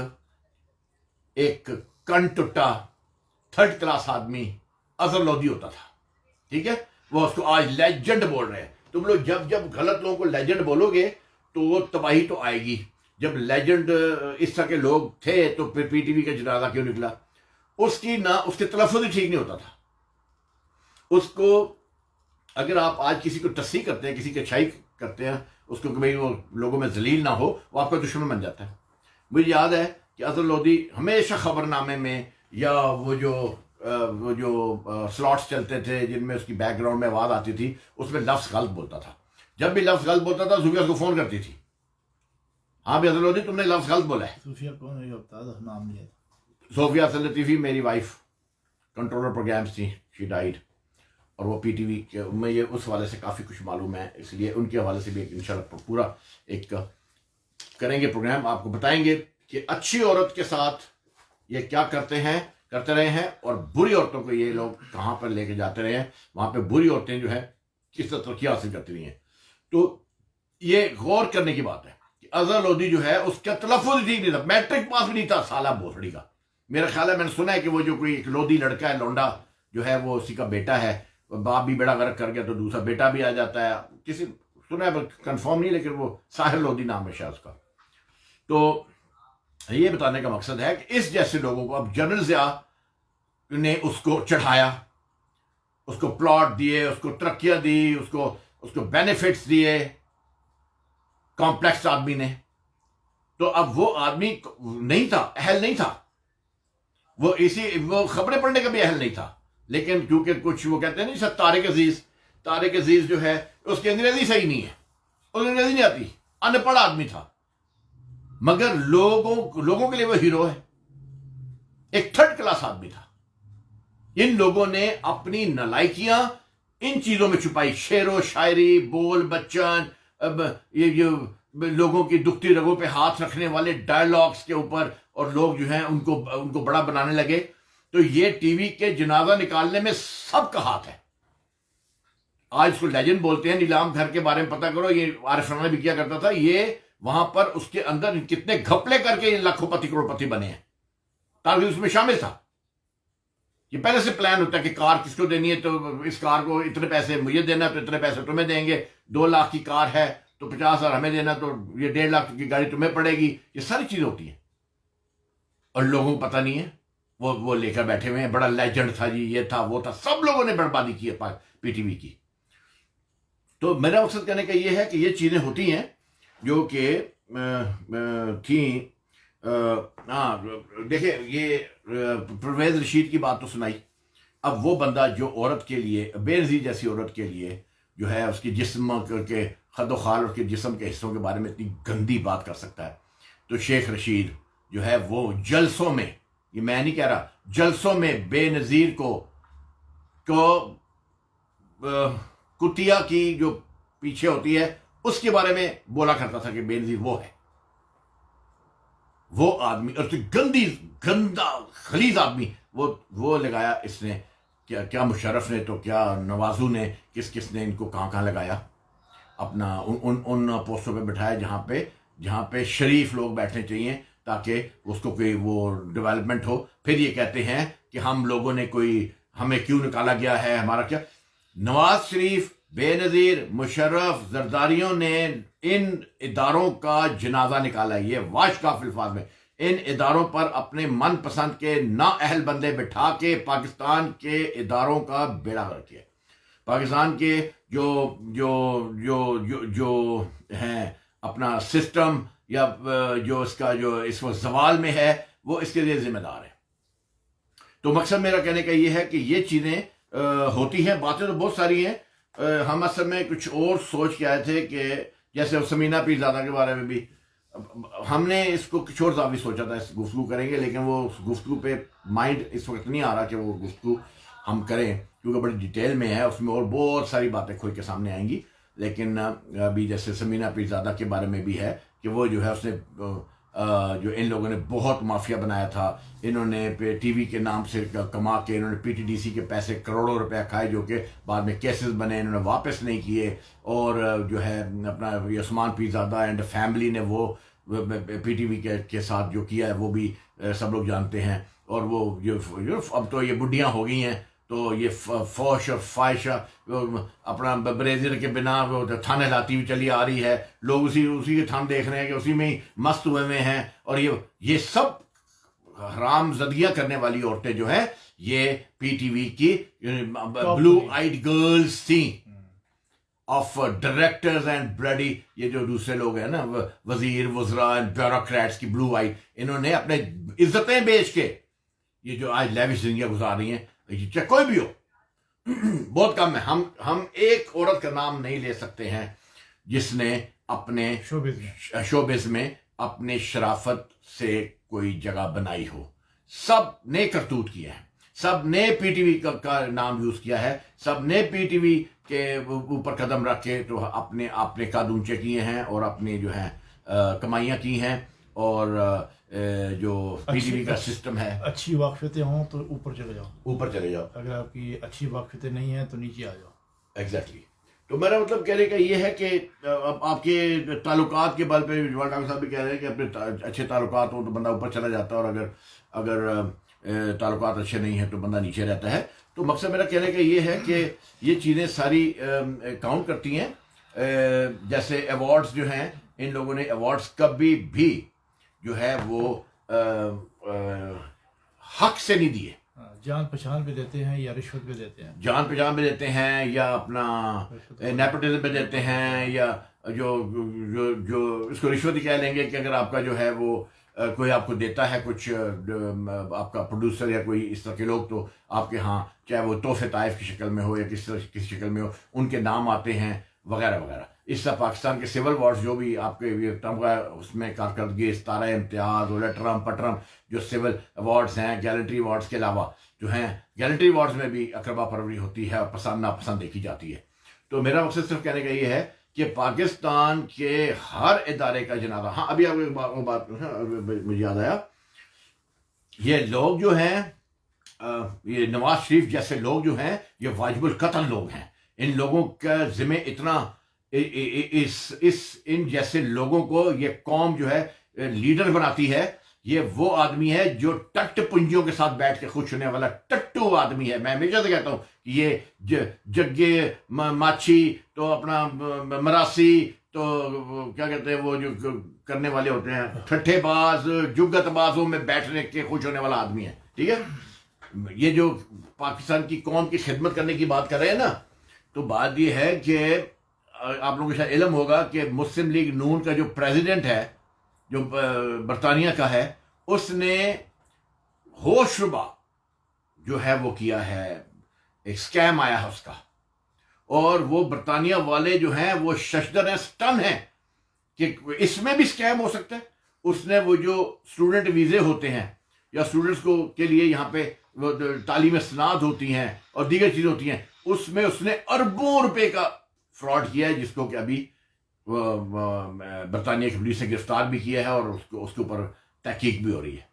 ایک کن ٹٹا 3rd کلاس آدمی اظہر لودھی ہوتا تھا، ٹھیک ہے؟ وہ اس کو آج لیجنڈ بول رہے ہیں. تم لوگ جب غلط لوگوں کو لیجنڈ بولو گے تو وہ تباہی تو آئے گی. جب لیجنڈ اس طرح کے لوگ تھے تو پھر پی ٹی وی کا جنازہ کیوں نکلا؟ اس کے تلفظ ہی ٹھیک نہیں ہوتا تھا. اس کو اگر آپ آج کسی کو تصحیح کرتے ہیں، کسی کی اچھائی کرتے ہیں، اس کو کہ بھائی وہ لوگوں میں ذلیل نہ ہو، وہ آپ کا دشمن بن جاتا ہے. مجھے یاد ہے کہ اظہر لودھی ہمیشہ خبر نامے میں یا وہ جو سلاٹس چلتے تھے جن میں اس کی بیک گراؤنڈ میں آواز آتی تھی، اس میں لفظ غلط بولتا تھا. جب بھی لفظ غلط بولتا تھا صوفیہ اس کو فون کرتی تھی، ہاں بھی اظہر لودھی تم نے لفظ غلط بولا ہے. صوفیہ کون ہے؟ بتا دو، نام نہیں ہے. صوفیہ حسن لطیفی میری وائف، کنٹرولر پروگرامز تھی، شی ڈائیڈ. اور وہ پی ٹی وی کے میں یہ اس حوالے سے کافی کچھ معلوم ہے، اس لیے ان کے حوالے سے بھی ایک انشاءاللہ پورا ایک کریں گے پروگرام، آپ کو بتائیں گے کہ اچھی عورت کے ساتھ یہ کیا کرتے رہے ہیں اور بری عورتوں کو یہ لوگ کہاں پر لے کے جاتے رہے ہیں، وہاں پہ بری عورتیں جو ہے کس طرح ترقی حاصل کرتی رہی ہیں. تو یہ غور کرنے کی بات ہے کہ اظہر لودھی جو ہے اس کا تلفظ ٹھیک نہیں تھا، میٹرک پاس بھی نہیں تھا سالہ بوسڑی کا. میرا خیال ہے میں نے سنا ہے کہ وہ جو کوئی ایک لودھی لڑکا ہے، لونڈا جو ہے، وہ اسی کا بیٹا ہے. باپ بھی بیڑا غرق کر گیا تو دوسرا بیٹا بھی آ جاتا ہے. کسی سنا ہے کنفرم نہیں، لیکن وہ ساحر لودھی نام ہے شاید اس کا. تو یہ بتانے کا مقصد ہے کہ اس جیسے لوگوں کو اب جنرل ضیاء نے اس کو چڑھایا، اس کو پلاٹ دیے، اس کو ترقیاں دی، اس کو بینیفٹس دیے، کمپلیکس آدمی نے. تو اب وہ آدمی نہیں تھا، اہل نہیں تھا، وہ خبریں پڑھنے کا بھی اہل نہیں تھا. لیکن کیونکہ کچھ وہ کہتے ہیں نہیں سر، طارق عزیز جو ہے اس کی انگریزی صحیح نہیں ہے، اس انگریزی نہیں آتی، ان پڑھ آدمی تھا، مگر لوگوں کے لیے وہ ہیرو ہے. ایک 3rd کلاس آدمی تھا. ان لوگوں نے اپنی نالائکیاں ان چیزوں میں چھپائی، شعر و شاعری، بول بچن، یہ لوگوں کی دکھتی رگوں پہ ہاتھ رکھنے والے ڈائلاگس کے اوپر، اور لوگ جو ہیں ان کو بڑا بنانے لگے. تو یہ ٹی وی کے جنازہ نکالنے میں سب کا ہاتھ ہے. آج اس کو لیجنڈ بولتے ہیں. نیلام گھر کے بارے میں پتہ کرو، یہ عارف رمضان بھی کیا کرتا تھا. یہ وہاں پر اس کے اندر کتنے گھپلے کر کے لاکھوں پتی کروڑ پتی بنے ہیں، تاکہ اس میں شامل تھا. یہ پہلے سے پلان ہوتا ہے کہ کار کس کو دینی ہے، تو اس کار کو اتنے پیسے مجھے دینا، تو اتنے پیسے تمہیں دیں گے. 2 لاکھ کی کار ہے تو 50,000 ہمیں دینا، تو یہ 1.5 لاکھ کی گاڑی تمہیں پڑے گی. یہ ساری چیزیں ہوتی ہیں اور لوگوں کو پتہ نہیں ہے. وہ لے کر بیٹھے ہوئے ہیں، بڑا لیجنڈ تھا جی، یہ تھا وہ تھا. سب لوگوں نے بربادی کی ہے پی ٹی وی کی. تو میرا مقصد کہنے کا یہ ہے کہ یہ چیزیں ہوتی ہیں جو کہ تھیں. ہاں دیکھیں یہ پرویز رشید کی بات تو سنائی. اب وہ بندہ جو عورت کے لیے بے نظیر جیسی عورت کے لیے جو ہے اس کی جسم کے خد و خال اور کے جسم کے حصوں کے بارے میں اتنی گندی بات کر سکتا ہے, تو شیخ رشید جو ہے وہ جلسوں میں, یہ میں نہیں کہہ رہا, جلسوں میں بے نظیر کو کتیا کی جو پیچھے ہوتی ہے اس کے بارے میں بولا کرتا تھا کہ بے نظیر وہ ہے, وہ آدمی, اور گندا خلیز آدمی وہ لگایا اس نے. کیا مشرف نے تو کیا نوازو نے, کس نے ان کو کہاں لگایا, اپنا ان پوسٹوں پہ بٹھایا جہاں پہ شریف لوگ بیٹھنے چاہیے تاکہ اس کو کوئی وہ ڈیولپمنٹ ہو. پھر یہ کہتے ہیں کہ ہم لوگوں نے ہمیں کیوں نکالا گیا ہے, ہمارا کیا. نواز شریف, بے نظیر, مشرف, زرداریوں نے ان اداروں کا جنازہ نکالا ہے. یہ واش کاف الفاظ میں ان اداروں پر اپنے من پسند کے نااہل بندے بٹھا کے پاکستان کے اداروں کا بیڑا غرق کیا. پاکستان کے جو ہیں اپنا سسٹم یا جو اس کا جو اس وقت زوال میں ہے وہ اس کے لیے ذمہ دار ہے. تو مقصد میرا کہنے کا یہ ہے کہ یہ چیزیں ہوتی ہیں. باتیں تو بہت ساری ہیں. ہم اصل میں کچھ اور سوچ کے آئے تھے کہ جیسے سمینہ پیرزادہ کے بارے میں بھی ہم نے اس کو کچھ اور زاویے سوچا تھا, اس گفتگو کریں گے, لیکن وہ گفتگو پہ مائنڈ اس وقت نہیں آ رہا کہ وہ گفتگو ہم کریں کیونکہ بڑی ڈیٹیل میں ہے, اس میں اور بہت ساری باتیں کھول کے سامنے آئیں گی. لیکن ابھی جیسے سمینہ پیرزادہ کے بارے میں بھی ہے کہ وہ جو ہے اس نے جو ان لوگوں نے بہت مافیا بنایا تھا, انہوں نے ٹی وی کے نام سے کما کے انہوں نے پی ٹی ڈی سی کے پیسے کروڑوں روپے کھائے جو کہ بعد میں کیسز بنے, انہوں نے واپس نہیں کیے. اور جو ہے اپنا عثمان پیرزادہ اینڈ فیملی نے وہ پی ٹی وی کے ساتھ جو کیا ہے وہ بھی سب لوگ جانتے ہیں. اور وہ جو اب تو یہ بڈھیاں ہو گئی ہیں تو یہ فوش اور فائش اپنا بریزر کے بنا وہ تھانے لاتی ہوئی چلی آ رہی ہے. لوگ اسی کے تھان دیکھ رہے ہیں کہ اسی میں ہی مست ہوئے ہیں. اور یہ سب حرام زدیاں کرنے والی عورتیں جو ہیں یہ پی ٹی وی کی بلو آئیڈ گرلز تھیں آف ڈائریکٹرز اینڈ بلڈی. یہ جو دوسرے لوگ ہیں نا وزیر وزراء اینڈ بیوروکریٹس کی بلو آئیڈ, انہوں نے اپنے عزتیں بیچ کے یہ جو آج لیوش زندگیاں گزار رہی ہیں, چاہے کوئی بھی ہو, بہت کم ہے. ہم ایک عورت کا نام نہیں لے سکتے ہیں جس نے اپنے شوبز میں اپنے شرافت سے کوئی جگہ بنائی ہو. سب نے کرتوت کیا ہے, سب نے پی ٹی وی کا نام یوز کیا ہے, سب نے پی ٹی وی کے اوپر قدم رکھ کے تو اپنے قد اونچے کیے ہیں اور اپنی جو ہیں کمائیاں کی ہیں. اور جو پی ٹی وی کا سسٹم ہے, اچھی واقفیتیں ہوں تو اوپر چلے جاؤ, اگر آپ کی اچھی واقفیتیں نہیں ہیں تو نیچے آ جاؤ. ایگزیکٹلی. تو میرا مطلب کہنے کا یہ ہے کہ آپ کے تعلقات کے بل پہ ڈاکٹر صاحب بھی کہہ رہے ہیں کہ اپنے اچھے تعلقات ہوں تو بندہ اوپر چلا جاتا ہے, اور اگر تعلقات اچھے نہیں ہیں تو بندہ نیچے رہتا ہے. تو مقصد میرا کہنے کا یہ ہے کہ یہ چیزیں ساری کاؤنٹ کرتی ہیں. جیسے ایوارڈز جو ہیں, ان لوگوں نے ایوارڈز کبھی بھی جو ہے وہ حق سے نہیں دیے. جان پہچان بھی دیتے ہیں یا رشوت بھی دیتے ہیں, جان پہچان بھی دیتے ہیں یا اپنا نیپوٹزم بھی دیتے ہیں, یا جو اس کو رشوت ہی کہہ لیں گے کہ اگر آپ کا جو ہے وہ کوئی آپ کو دیتا ہے کچھ, آپ کا پروڈیوسر یا کوئی اس طرح کے لوگ, تو آپ کے ہاں چاہے وہ تحفے طائف کی شکل میں ہو یا کسی شکل میں ہو, ان کے نام آتے ہیں وغیرہ وغیرہ. اس طرح پاکستان کے سول وارڈز جو بھی آپ کے تمغہ اس میں کارکردگی, ستارہ امتیاز اور لٹرم پٹرم جو سول ایوارڈز ہیں, گیلنٹری ایوارڈز کے علاوہ جو ہیں, گیلنٹری ایوارڈز میں بھی اقربا پروری ہوتی ہے اور پسند ناپسند دیکھی جاتی ہے. تو میرا مقصد صرف کہنے کا یہ ہے کہ پاکستان کے ہر ادارے کا جنازہ, ہاں ابھی آپ کو بات مجھے یاد آیا, یہ لوگ جو ہیں یہ نواز شریف جیسے لوگ جو ہیں یہ واجب القتل لوگ ہیں. ان لوگوں کا ذمہ اتنا, ان جیسے لوگوں کو یہ قوم جو ہے لیڈر بناتی ہے. یہ وہ آدمی ہے جو ٹٹ پنجیوں کے ساتھ بیٹھ کے خوش ہونے والا ٹٹو آدمی ہے. میں ہمیشہ سے کہتا ہوں کہ یہ جگے ماچھی تو اپنا مراسی تو کیا کہتے ہیں وہ جو کرنے والے ہوتے ہیں ٹھٹھے باز, جگت بازوں میں بیٹھنے کے خوش ہونے والا آدمی ہے. ٹھیک ہے, یہ جو پاکستان کی قوم کی خدمت کرنے کی بات کر رہے ہیں نا, تو بات یہ ہے کہ آپ لوگوں کو شاید علم ہوگا کہ مسلم لیگ نون کا جو پریزیڈنٹ ہے جو برطانیہ کا ہے، اس نے ہوش ربا جو ہے وہ کیا ہے، ایک سکیم آیا ہے اس کا، اور وہ برطانیہ والے جو ہیں وہ ششدر ہیں، سٹن ہیں کہ اس میں بھی سکیم ہو سکتا ہے۔ اس نے وہ جو اسٹوڈنٹ ویزے ہوتے ہیں یا اسٹوڈنٹس کو کے لیے یہاں پہ وہ تعلیم اسناد ہوتی ہیں اور دیگر چیزیں ہوتی ہیں، اس میں اس نے اربوں روپے کا فراڈ کیا ہے، جس کو کہ ابھی برطانیہ کی پولیس نے گرفتار بھی کیا ہے اور اس کے اوپر تحقیق بھی ہو رہی ہے۔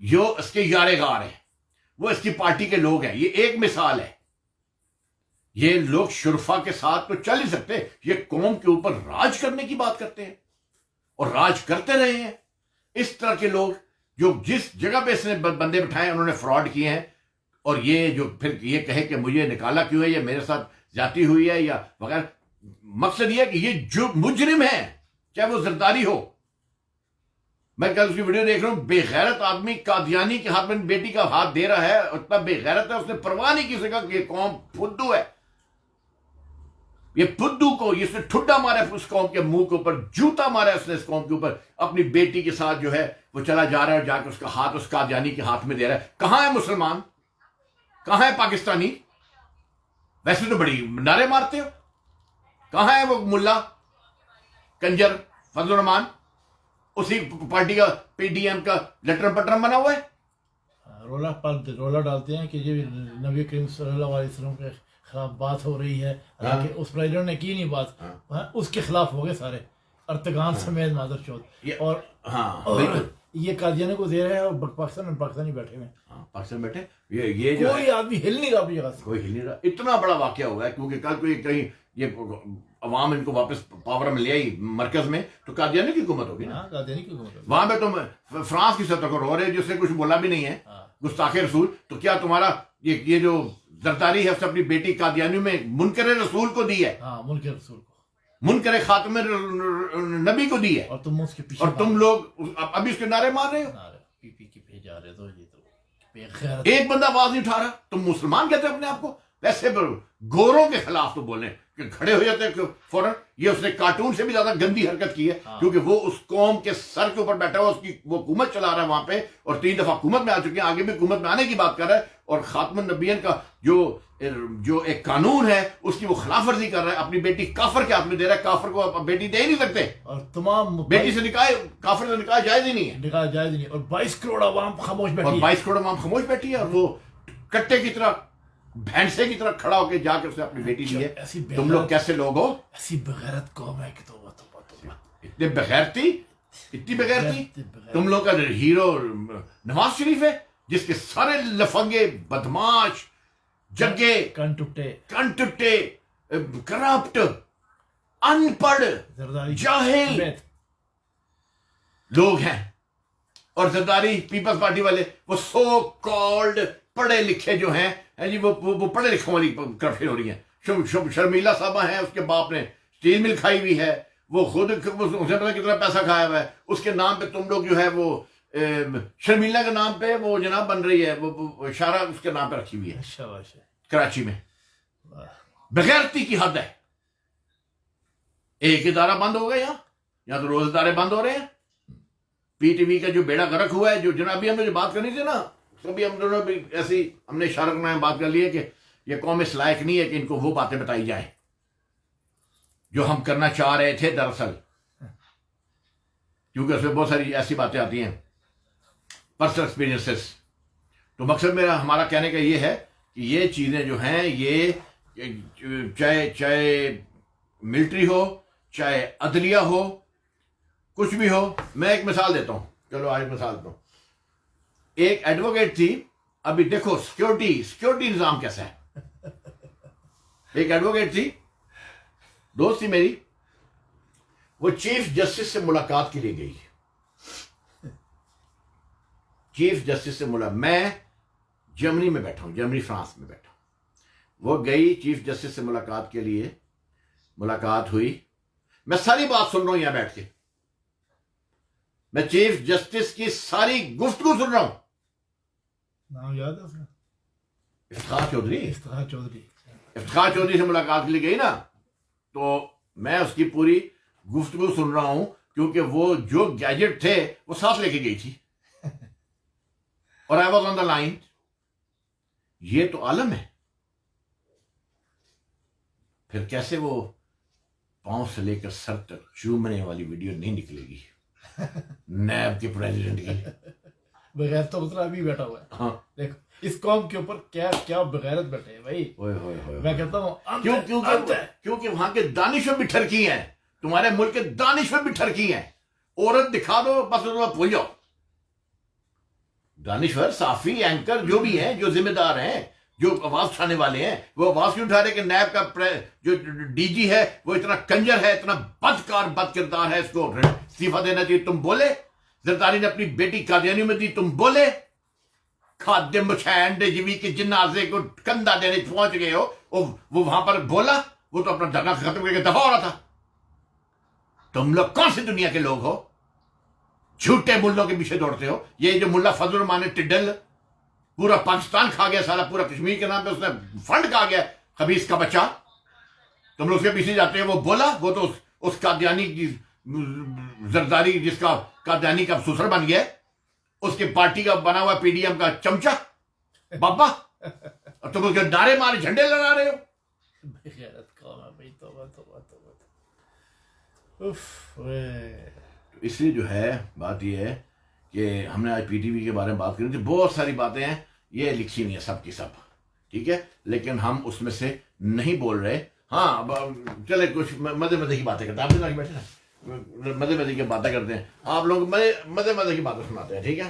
جو اس کے یارے غار ہیں، وہ اس کی پارٹی کے لوگ ہیں۔ یہ ایک مثال ہے۔ یہ لوگ شرفا کے ساتھ تو چل نہیں سکتے، یہ قوم کے اوپر راج کرنے کی بات کرتے ہیں اور راج کرتے رہے ہیں۔ اس طرح کے لوگ جو جس جگہ پہ اس نے بندے بٹھائے انہوں نے فراڈ کیے ہیں، اور یہ جو پھر یہ کہے کہ مجھے نکالا کیوں ہے یا میرے ساتھ زیادتی ہوئی ہے یا وغیرہ، مقصد یہ ہے کہ یہ جو مجرم ہے، چاہے وہ زرداری ہو۔ میں کل اس کی ویڈیو دیکھ رہا ہوں، بے غیرت آدمی قادیانی کے ہاتھ میں بیٹی کا ہاتھ دے رہا ہے، اتنا بے غیرت ہے، اس نے پرواہ نہیں کی سکا کہ یہ قوم پھدو ہے، یہ پھدو کو اس نے ٹھڈا مارا اس قوم کے منہ کے اوپر، جوتا مارا اس نے اس قوم کے اوپر، اپنی بیٹی کے ساتھ جو ہے وہ چلا جا رہا ہے اور جا کے اس کا ہاتھ اس قادیانی کے ہاتھ میں دے رہا ہے۔ کہاں ہے مسلمان؟ کہاں ہے پاکستانی؟ ویسے تو بڑی نعرے مارتے ہو، کہاں ہے وہ ملا کنجر فضل الرحمان؟ اسی پارٹی کا پی ڈی ایم کا لٹرم پٹرم بنا ہوا ہے۔ رولا ڈالتے ہیں کہ یہ نبی کریم صلی اللہ علیہ وسلم کے خلاف بات ہو رہی ہے، حالانکہ اس پریزیڈنٹ نے کی نہیں بات، اس کے خلاف ہو گئے سارے ارتگان سمیت مادر چوت، اور یہ قادیانی کو دے رہے ہیں اور پاکستانی بیٹھے ہوئے ہیں، پاکستان بیٹھے یہ جو کوئی آدمی ہل نہیں رہا اپنی جگہ سے، کوئی ہل نہیں رہا۔ اتنا بڑا واقعہ ہوا ہے کیونکہ کل کوئی کہیں یہ عوام ان کو واپس پاور میں لے آئی مرکز میں، تو قادیانی کی حکومت ہوگی نا، قادیانی کی حکومت ہوگی۔ وہاں پہ تم فرانس کی سطح کو رو رہے جس نے کچھ بولا بھی نہیں ہے، گستاخ رسول، تو کیا تمہارا یہ جو زرداری ہے اس نے اپنی بیٹی قادیانی میں منکر رسول کو دی ہے، منکر رسول کو، منکر خاتم نبی کو دی ہے، اور تم اس کے پیچھے، اور تم لوگ ابھی اس کے نعرے مار رہے ہو۔ پی پی کے پیچھے جا رہے تو یہ تو بے غیرت، ایک بندہ آواز نہیں اٹھا رہا، تم مسلمان کہتے ہو اپنے آپ کو، ویسے گوروں کے خلاف تو بولیں کہ کھڑے ہو جاتے ہیں فوراً۔ یہ اس نے کارٹون سے بھی زیادہ گندی حرکت کی ہے، کیونکہ وہ اس قوم کے سر کے اوپر بیٹھا ہوا، اس کی وہ حکومت چلا رہا ہے وہاں پہ، اور 3 دفعہ حکومت میں آ چکے ہیں، آگے بھی حکومت میں آنے کی بات کر رہا ہے، اور خاتم النبیین کا جو ایک قانون ہے اس کی وہ خلاف ورزی کر رہا ہے، اپنی بیٹی کافر کے ہاتھ میں دے رہا ہے۔ کافر کو بیٹی دے ہی نہیں سکتے، اور تمام بیٹی سے نکاح، کافر سے نکاح جائز ہی نہیں ہے، نکاح جائز نہیں، اور 22 کروڑ عوام خاموش بیٹھی اور ہے، 22 کروڑ عوام خاموش بیٹھی ہے، اور وہ کٹے کی طرح بھینسے کی طرح کھڑا ہو کے جا کے اس نے اپنی بیٹی دی ہے۔ تم لوگ کیسے لوگ ہو؟ ایسی بغیرت قوم ہے کہ توبہ توبہ توبہ، اتنے بغیرتی، اتنی بغیرتی۔ تم لوگ کا ہیرو نواز شریف ہے جس کے سارے لفنگے، بدماش، جگے، کن ٹوٹے، کرپٹ، ان پڑھ، جاہل لوگ ہیں، اور زرداری پیپلز پارٹی والے وہ سو کالڈ پڑھے لکھے جو ہیں جی، وہ پڑھے لکھوں والی کرپشن ہو رہی ہیں۔ شرمیلا صاحبہ ہیں، اس کے باپ نے اسٹیل مل کھائی ہوئی ہے، وہ خود اسے پتہ کتنا پیسہ کھایا ہوا ہے، اس کے نام پہ تم لوگ جو ہے وہ شرمیلا کے نام پہ وہ جناب بن رہی ہے، وہ اشارہ اس کے نام پہ رکھی ہوئی ہے کراچی میں۔ بغیرتی کی حد ہے۔ ایک ادارہ بند ہو گیا یہاں تو روز ادارے بند ہو رہے ہیں۔ پی ٹی وی کا جو بیڑا غرق ہوا ہے، جو جناب ہم نے جو بات کرنی تھی نا، کبھی ہم دونوں بھی ایسی ہم نے اشارہ میں بات کر لی ہے کہ یہ قوم اس لائق نہیں ہے کہ ان کو وہ باتیں بتائی جائیں جو ہم کرنا چاہ رہے تھے دراصل، کیونکہ اس میں بہت ساری ایسی باتیں آتی ہیں، پرسنل ایکسپیرینسز۔ تو مقصد میرا ہمارا کہنے کا یہ ہے کہ یہ چیزیں جو ہیں، یہ چاہے ملٹری ہو، چاہے عدلیہ ہو، کچھ بھی ہو۔ میں ایک مثال دیتا ہوں، چلو آج مثال دیتا ہوں۔ ایک ایڈوکیٹ تھی، ابھی دیکھو سیکورٹی نظام کیسا ہے۔ ایک ایڈوکیٹ تھی، دوست تھی میری، وہ چیف جسٹس سے ملاقات کے لیے گئی۔ چیف جسٹس سے میں جرمنی میں بیٹھا ہوں، جرمنی فرانس میں بیٹھا ہوں، وہ گئی چیف جسٹس سے ملاقات کے لیے، ملاقات ہوئی، میں ساری بات سن رہا ہوں یہاں بیٹھ کے، میں چیف جسٹس کی ساری گفتگو سن رہا ہوں۔ نام یاد ہے اس کا؟ افتخار چودھری۔ افتخار چودھری سے ملاقات کے لیے گئی نا تو میں اس کی پوری گفتگو سن رہا ہوں کیونکہ وہ جو گیجٹ تھے وہ ساتھ لے کے گئی تھی اور I was on the line. یہ تو عالم ہے. پھر کیسے وہ پاؤں سے لے کر سر تک چومنے والی ویڈیو نہیں نکلے گی نیب کے پریزیڈنٹ کی؟ بغیر تو اتنا ابھی بیٹھا ہوا ہے. ہاں دیکھو اس قوم کے اوپر کیا کیا بغیرت بیٹھے ہیں بھائی. میں کہتا ہوں کیونکہ وہاں کے دانشور بھی ٹھرکی ہیں. تمہارے ملک کے دانشور بھی ٹھرکی ہیں. عورت دکھا دو بس بھول جاؤ. دانشور صحافی اینکر جو بھی ہیں جو ذمہ دار ہیں جو آواز اٹھانے والے ہیں وہ آواز کیوں اٹھا رہے کہ نیب کا جو ڈی جی ہے وہ اتنا کنجر ہے اتنا بدکار بد کردار ہے اس کو استعفیٰ دینا چاہیے. تم بولے زرداری نے اپنی بیٹی قادیانیوں میں دی تم بولے خادم حسین جیوی کے جنازے کو کندھا دینے پہنچ گئے ہو وہ وہاں پر بولا. وہ تو اپنا دھرنا ختم کر کے دفاع ہو رہا تھا. تم لوگ کون سی دنیا کے لوگ ہو جھوٹے ملوں کے پیچھے دوڑتے ہو. یہ جو ملا فضل الرحمان ٹڈل پورا پاکستان کھا گیا سارا پورا کشمیر کے نام پہ اس نے فنڈ کھا گیا خبیث کا بچہ. تم لوگ اس کے پیچھے جاتے ہیں. وہ بولا وہ تو اس قادیانی کی زرداری جس کا قادیانی کا سسر بن گیا اس کی پارٹی کا بنا ہوا پی ڈی ایم کا چمچہ بابا اور تم اس کے نعرے مارے جھنڈے لگا رہے ہو. بغیرت قوم ہے بھائی. توبہ توبہ توبہ. اس لیے جو ہے بات یہ ہے کہ ہم نے آج پی ٹی وی کے بارے میں بات کرنی تھی. بہت ساری باتیں ہیں یہ لکھی نہیں ہے سب کی سب ٹھیک ہے لیکن ہم اس میں سے نہیں بول رہے. ہاں چلے کچھ مزے کی باتیں کرتے ہیں. آپ بیٹھے نا مزے کی باتیں کرتے ہیں. آپ لوگ مزے کی باتیں سناتے ہیں ٹھیک ہے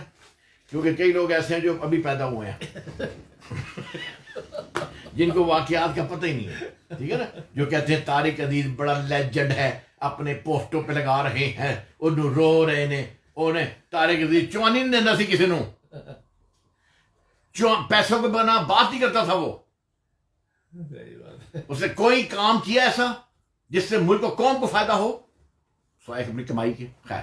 کیونکہ کئی لوگ ایسے ہیں جو ابھی پیدا ہوئے ہیں جن کو واقعات کا پتہ ہی نہیں ہے ٹھیک ہے نا. جو کہتے ہیں طارق عزیز بڑا لیجنڈ ہے اپنے پوسٹوں پہ لگا رہے ہیں انہوں رو رہے نے انہیں طارق عزیز چوانی نہیں دینا سی کسی نو پیسوں کے بنا بات نہیں کرتا تھا. وہ اس نے کوئی کام کیا ایسا جس سے ملک و قوم کو فائدہ ہو سوائے اپنی کمائی کے. خیر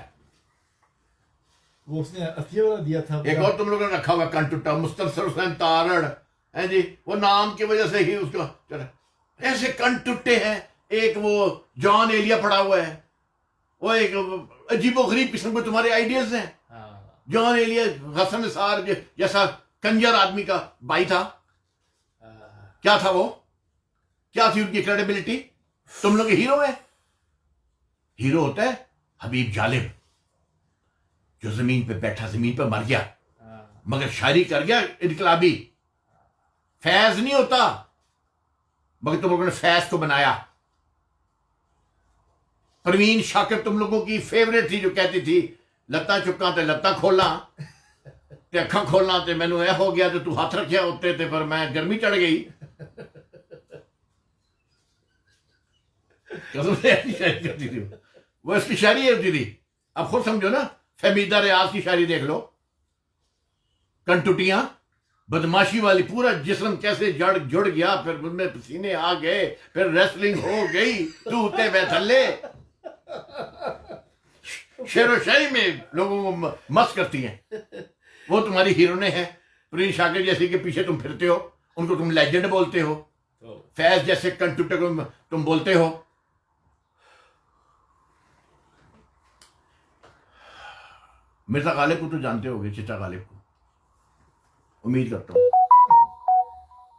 وہ اس نے عطیہ والا دیا تھا. ایک اور تم لوگوں نے رکھا ہوا کنٹوٹا مستنصر حسین تارڑ ہے جی وہ نام کی وجہ سے ہی اس کو ایسے کنٹوٹے ہیں. ایک وہ جان ایلیا پڑا ہوا ہے وہ ایک عجیب و غریب قسم کے تمہارے آئیڈیاز ہیں. جان ایلیا حسن نثار جیسا کنجر آدمی کا بھائی تھا. کیا تھا وہ کیا تھی ان کی کریڈیبلٹی. تم لوگ ہیرو ہیں. ہیرو ہوتا ہے حبیب جالب جو زمین پہ بیٹھا زمین پہ مر گیا مگر شاعری کر گیا انقلابی. فیض نہیں ہوتا مگر تم لوگوں نے فیض کو بنایا. پروین شاکر تم لوگوں کی فیوریٹ تھی جو کہتی تھی لتاں چکاں تے لتاں کھولاں تے اکھاں کھولاں تے مینوں اے ہو گیا تے تو ہاتھ رکھیا ہوتے تے پر میں گرمی چڑھ گئی. قسم سے ایسی شاعری کرتی تھی وہ اس کی شاعری ہوتی تھی. اب خود سمجھو نا فہمیدہ ریاض کی شاعری دیکھ لو. کنٹوٹیاں بدماشی والی پورا جسم کیسے جڑ گیا پھر ان میں پسینے آ گئے پھر ریسلنگ ہو گئی ٹوٹے بے تھلے. شعر و شاعری میں لوگوں کو مست کرتی ہیں. وہ تمہاری ہیرونے ہیں. پرین شاکر جیسے کے پیچھے تم پھرتے ہو ان کو تم لیجنڈ بولتے ہو. فیض جیسے کنٹوٹے کو تم بولتے ہو. مرزا غالب کو تو جانتے ہو گے چچا غالب کو امید کرتا ہوں.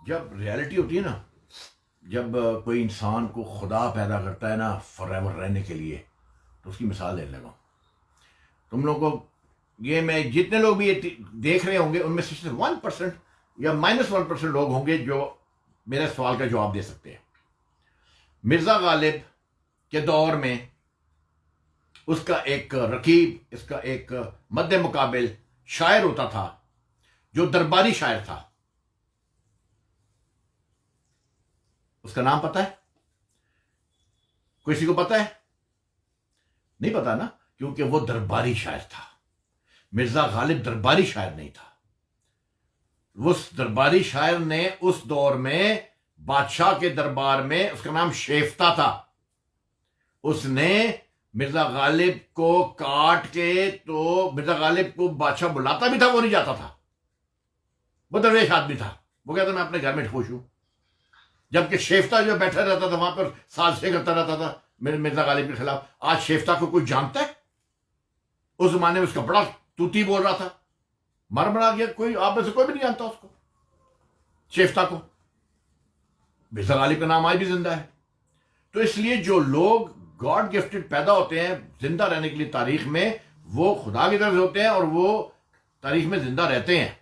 جب ریالٹی ہوتی ہے نا جب کوئی انسان کو خدا پیدا کرتا ہے نا فار ایور رہنے کے لیے تو اس کی مثال دینے لگا. تم لوگوں کو یہ میں جتنے لوگ بھی یہ دیکھ رہے ہوں گے ان میں سے 1% یا -1% لوگ ہوں گے جو میرے سوال کا جواب دے سکتے ہیں. مرزا غالب کے دور میں اس کا ایک رقیب اس کا ایک مد مقابل شاعر ہوتا تھا جو درباری شاعر تھا. اس کا نام پتہ ہے کسی کو پتہ ہے؟ نہیں پتا نا کیونکہ وہ درباری شاعر تھا. مرزا غالب درباری شاعر نہیں تھا. اس درباری شاعر نے اس دور میں بادشاہ کے دربار میں اس کا نام شیفتہ تھا. اس نے مرزا غالب کو کاٹ کے تو مرزا غالب کو بادشاہ بلاتا بھی تھا وہ نہیں جاتا تھا. وہ درویش آدمی تھا. وہ کہتا میں اپنے گھر میں خوش ہوں. جبکہ شیفتہ جو بیٹھا رہتا تھا وہاں پر سازشیں کرتا رہتا تھا مرزا غالب کے خلاف. آج شیفتہ کو کوئی جانتا ہے؟ اس زمانے میں اس کا بڑا توتی بول رہا تھا, مر گیا, کوئی آپ میں سے کوئی بھی نہیں جانتا اس کو, شیفتہ کو. مرزا غالب کا نام آج بھی زندہ ہے. تو اس لیے جو لوگ گاڈ گفٹڈ پیدا ہوتے ہیں زندہ رہنے کے لیے تاریخ میں, وہ خدا کی طرف سے ہوتے ہیں اور وہ تاریخ میں زندہ رہتے ہیں.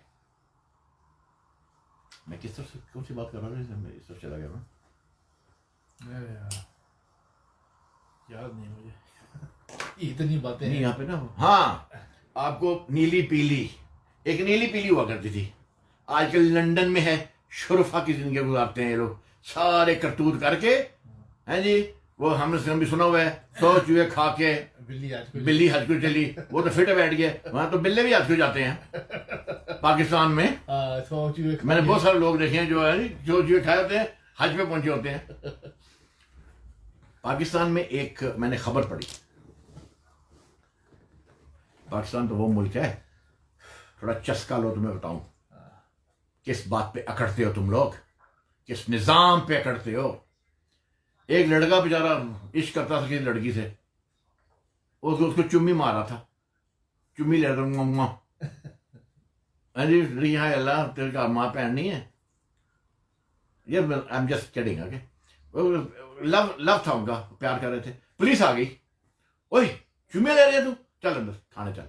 میں کس طرف سے کون سی بات کر رہا ہوں, میں اس طرف چلا گیا نا, یاد نہیں مجھے اتنی باتیں نہیں یہاں پہ نا. ہاں آپ کو نیلی پیلی, ایک نیلی پیلی ہوا کرتی تھی. آج کل لنڈن میں ہے, شرفا کی زندگی گزارتے ہیں یہ لوگ, سارے کرتوت کر کے ہیں جی. وہ ہم نے بھی سنا ہوا ہے, 100 چوہے کھا کے بلی حج کو چلی, وہ تو فٹ بیٹھ گئے. وہاں تو بلے بھی حج کو جاتے ہیں پاکستان میں. میں نے بہت سارے لوگ دیکھے ہیں جو ہے جو چوہے کھائے ہوتے ہیں حج پہ پہنچے ہوتے ہیں. پاکستان میں ایک میں نے خبر پڑھی, پاکستان تو وہ ملک ہے, تھوڑا چسکا لو تمہیں بتاؤں, کس بات پہ اکڑتے ہو تم لوگ, کس نظام پہ اکڑتے ہو. ایک لڑکا بیچارہ عشق کرتا تھا کسی لڑکی سے, اس کو چمی مارا تھا, چمی لے رہا جی رہا ہے اللہ تیرے کا ماں پہن نہیں ہے. یہ I am just kidding, okay. Love تھا ان کا, پیار کر رہے تھے. پولیس آ گئی, اوئے چومے لے رہے تو چل اندر تھانے چل.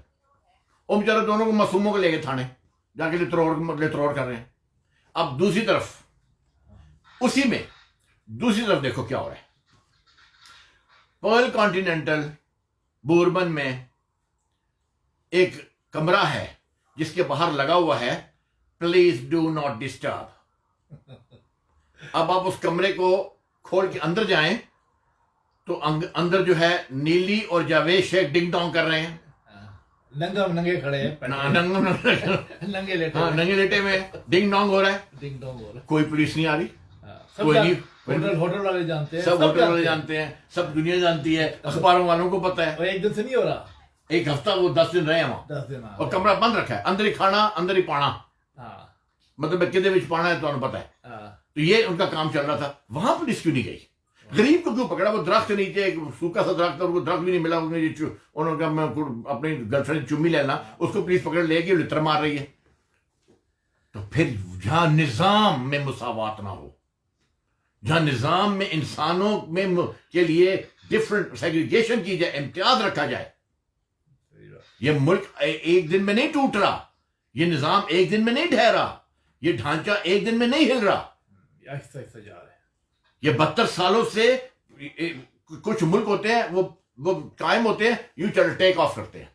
وہ بیچارے دونوں کو معصوموں کو لے گئے تھانے, جا کے لتروڑ کر رہے ہیں. اب دوسری طرف اسی میں دوسری طرف دیکھو کیا ہو رہا ہے. پرل کانٹیننٹل بوربن میں ایک کمرہ ہے جس کے باہر لگا ہوا ہے پلیز ڈو ناٹ ڈسٹرب. اب آپ اس کمرے کو کھول کے اندر جائیں تو اندر جو ہے نیلی اور جاوید شیخ ڈنگ ڈونگ کر رہے ہیں, ننگے کھڑے ہیں, ننگے لیٹے میں ڈنگ ڈونگ ہو رہا ہے. کوئی پولیس نہیں آ رہی, کوئی نہیں. ہوٹل والے جانتے ہیں, سب ہوٹل والے جانتے ہیں, سب دنیا جانتی ہے, اخباروں والوں کو پتا ہے. اور ایک دن سے نہیں ہو رہا, ایک ہفتہ وہ 10 دن رہے ہیں وہاں, 10 دن اور کمرہ بند رکھا ہے, اندر ہی کھانا اندر ہی پانا, مطلب کدے وچ پانا ہے تو انہوں پتا ہے. تو یہ ان کا کام چل رہا تھا. وہاں پولیس کیوں نہیں گئی؟ غریب کو کیوں پکڑا؟ وہ درخت کے نیچے ایک سوکھا سا درخت تھا, ان کو درخت بھی نہیں ملا. انہوں نے کہا اپنی گرل فرینڈ چمی لینا, اس کو پولیس پکڑ لے گی, لتر مار رہی ہے. تو پھر جہاں نظام میں مساوات نہ ہو, جہاں نظام میں انسانوں میں کے لیے ڈفرنٹ سیگریگیشن کی جائے, امتیاز رکھا جائے. یہ ملک ایک دن میں نہیں ٹوٹ رہا, یہ نظام ایک دن میں نہیں ٹھہرا, یہ ڈھانچہ ایک دن میں نہیں ہل رہا, آہستہ آہستہ جا رہا ہے. یہ 72 سالوں سے کچھ ملک ہوتے ہیں وہ قائم ہوتے ہیں, یوں چل ٹیک آف کرتے ہیں.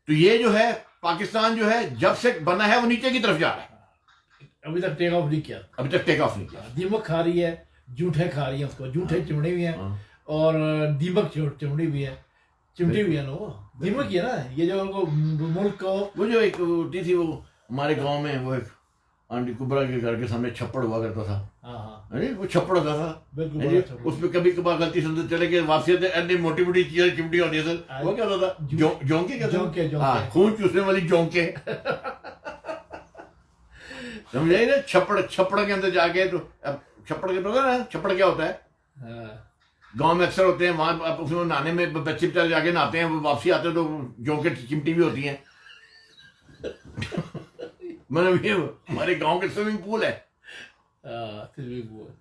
تو یہ جو ہے پاکستان جو ہے جب سے بنا ہے وہ نیچے کی طرف جا رہا ہے. ابھی تک ٹیک آف نہیں کیا, ابھی تک ٹیک آف نہیں کیا. دیمک کھا رہی ہے, جھوٹے کھا رہی ہیں, اس کو جھوٹے چمڑے ہوئے ہیں, اور دیمک چمڑی ہوئی ہے, چمٹی ہوئی ہے نا, وہ دیمک ہی ہے نا. یہ جو ان کو ملک کو, وہ جو ایک ہوتی تھی وہ ہمارے گاؤں میں, وہ ایک آنٹی کبرا کے گھر کے سامنے چھپڑ ہوا کرتا تھا, وہ چھپڑ ہوتا تھا, اس پہ کبھی کبھار غلطی سے چلے گئے واپسی ایسی موٹی موٹی چیزیں چمٹی ہوتی ہے سر. وہ کیا ہوتا تھا؟ جونکے, خون چوسنے والی جونکے, سمجھے نا. چھپڑ کے اندر جا کے, تو چھپڑ کے پتا نا چھپڑ کیا ہوتا ہے؟ گاؤں میں اکثر ہوتے ہیں, وہاں اس میں نہانے میں بچے بچے جا کے نہاتے ہیں, واپسی آتے ہیں تو جونکے چمٹی بھی ہوتی ہیں. مطلب یہ ہمارے گاؤں کے سوئمنگ پول ہے.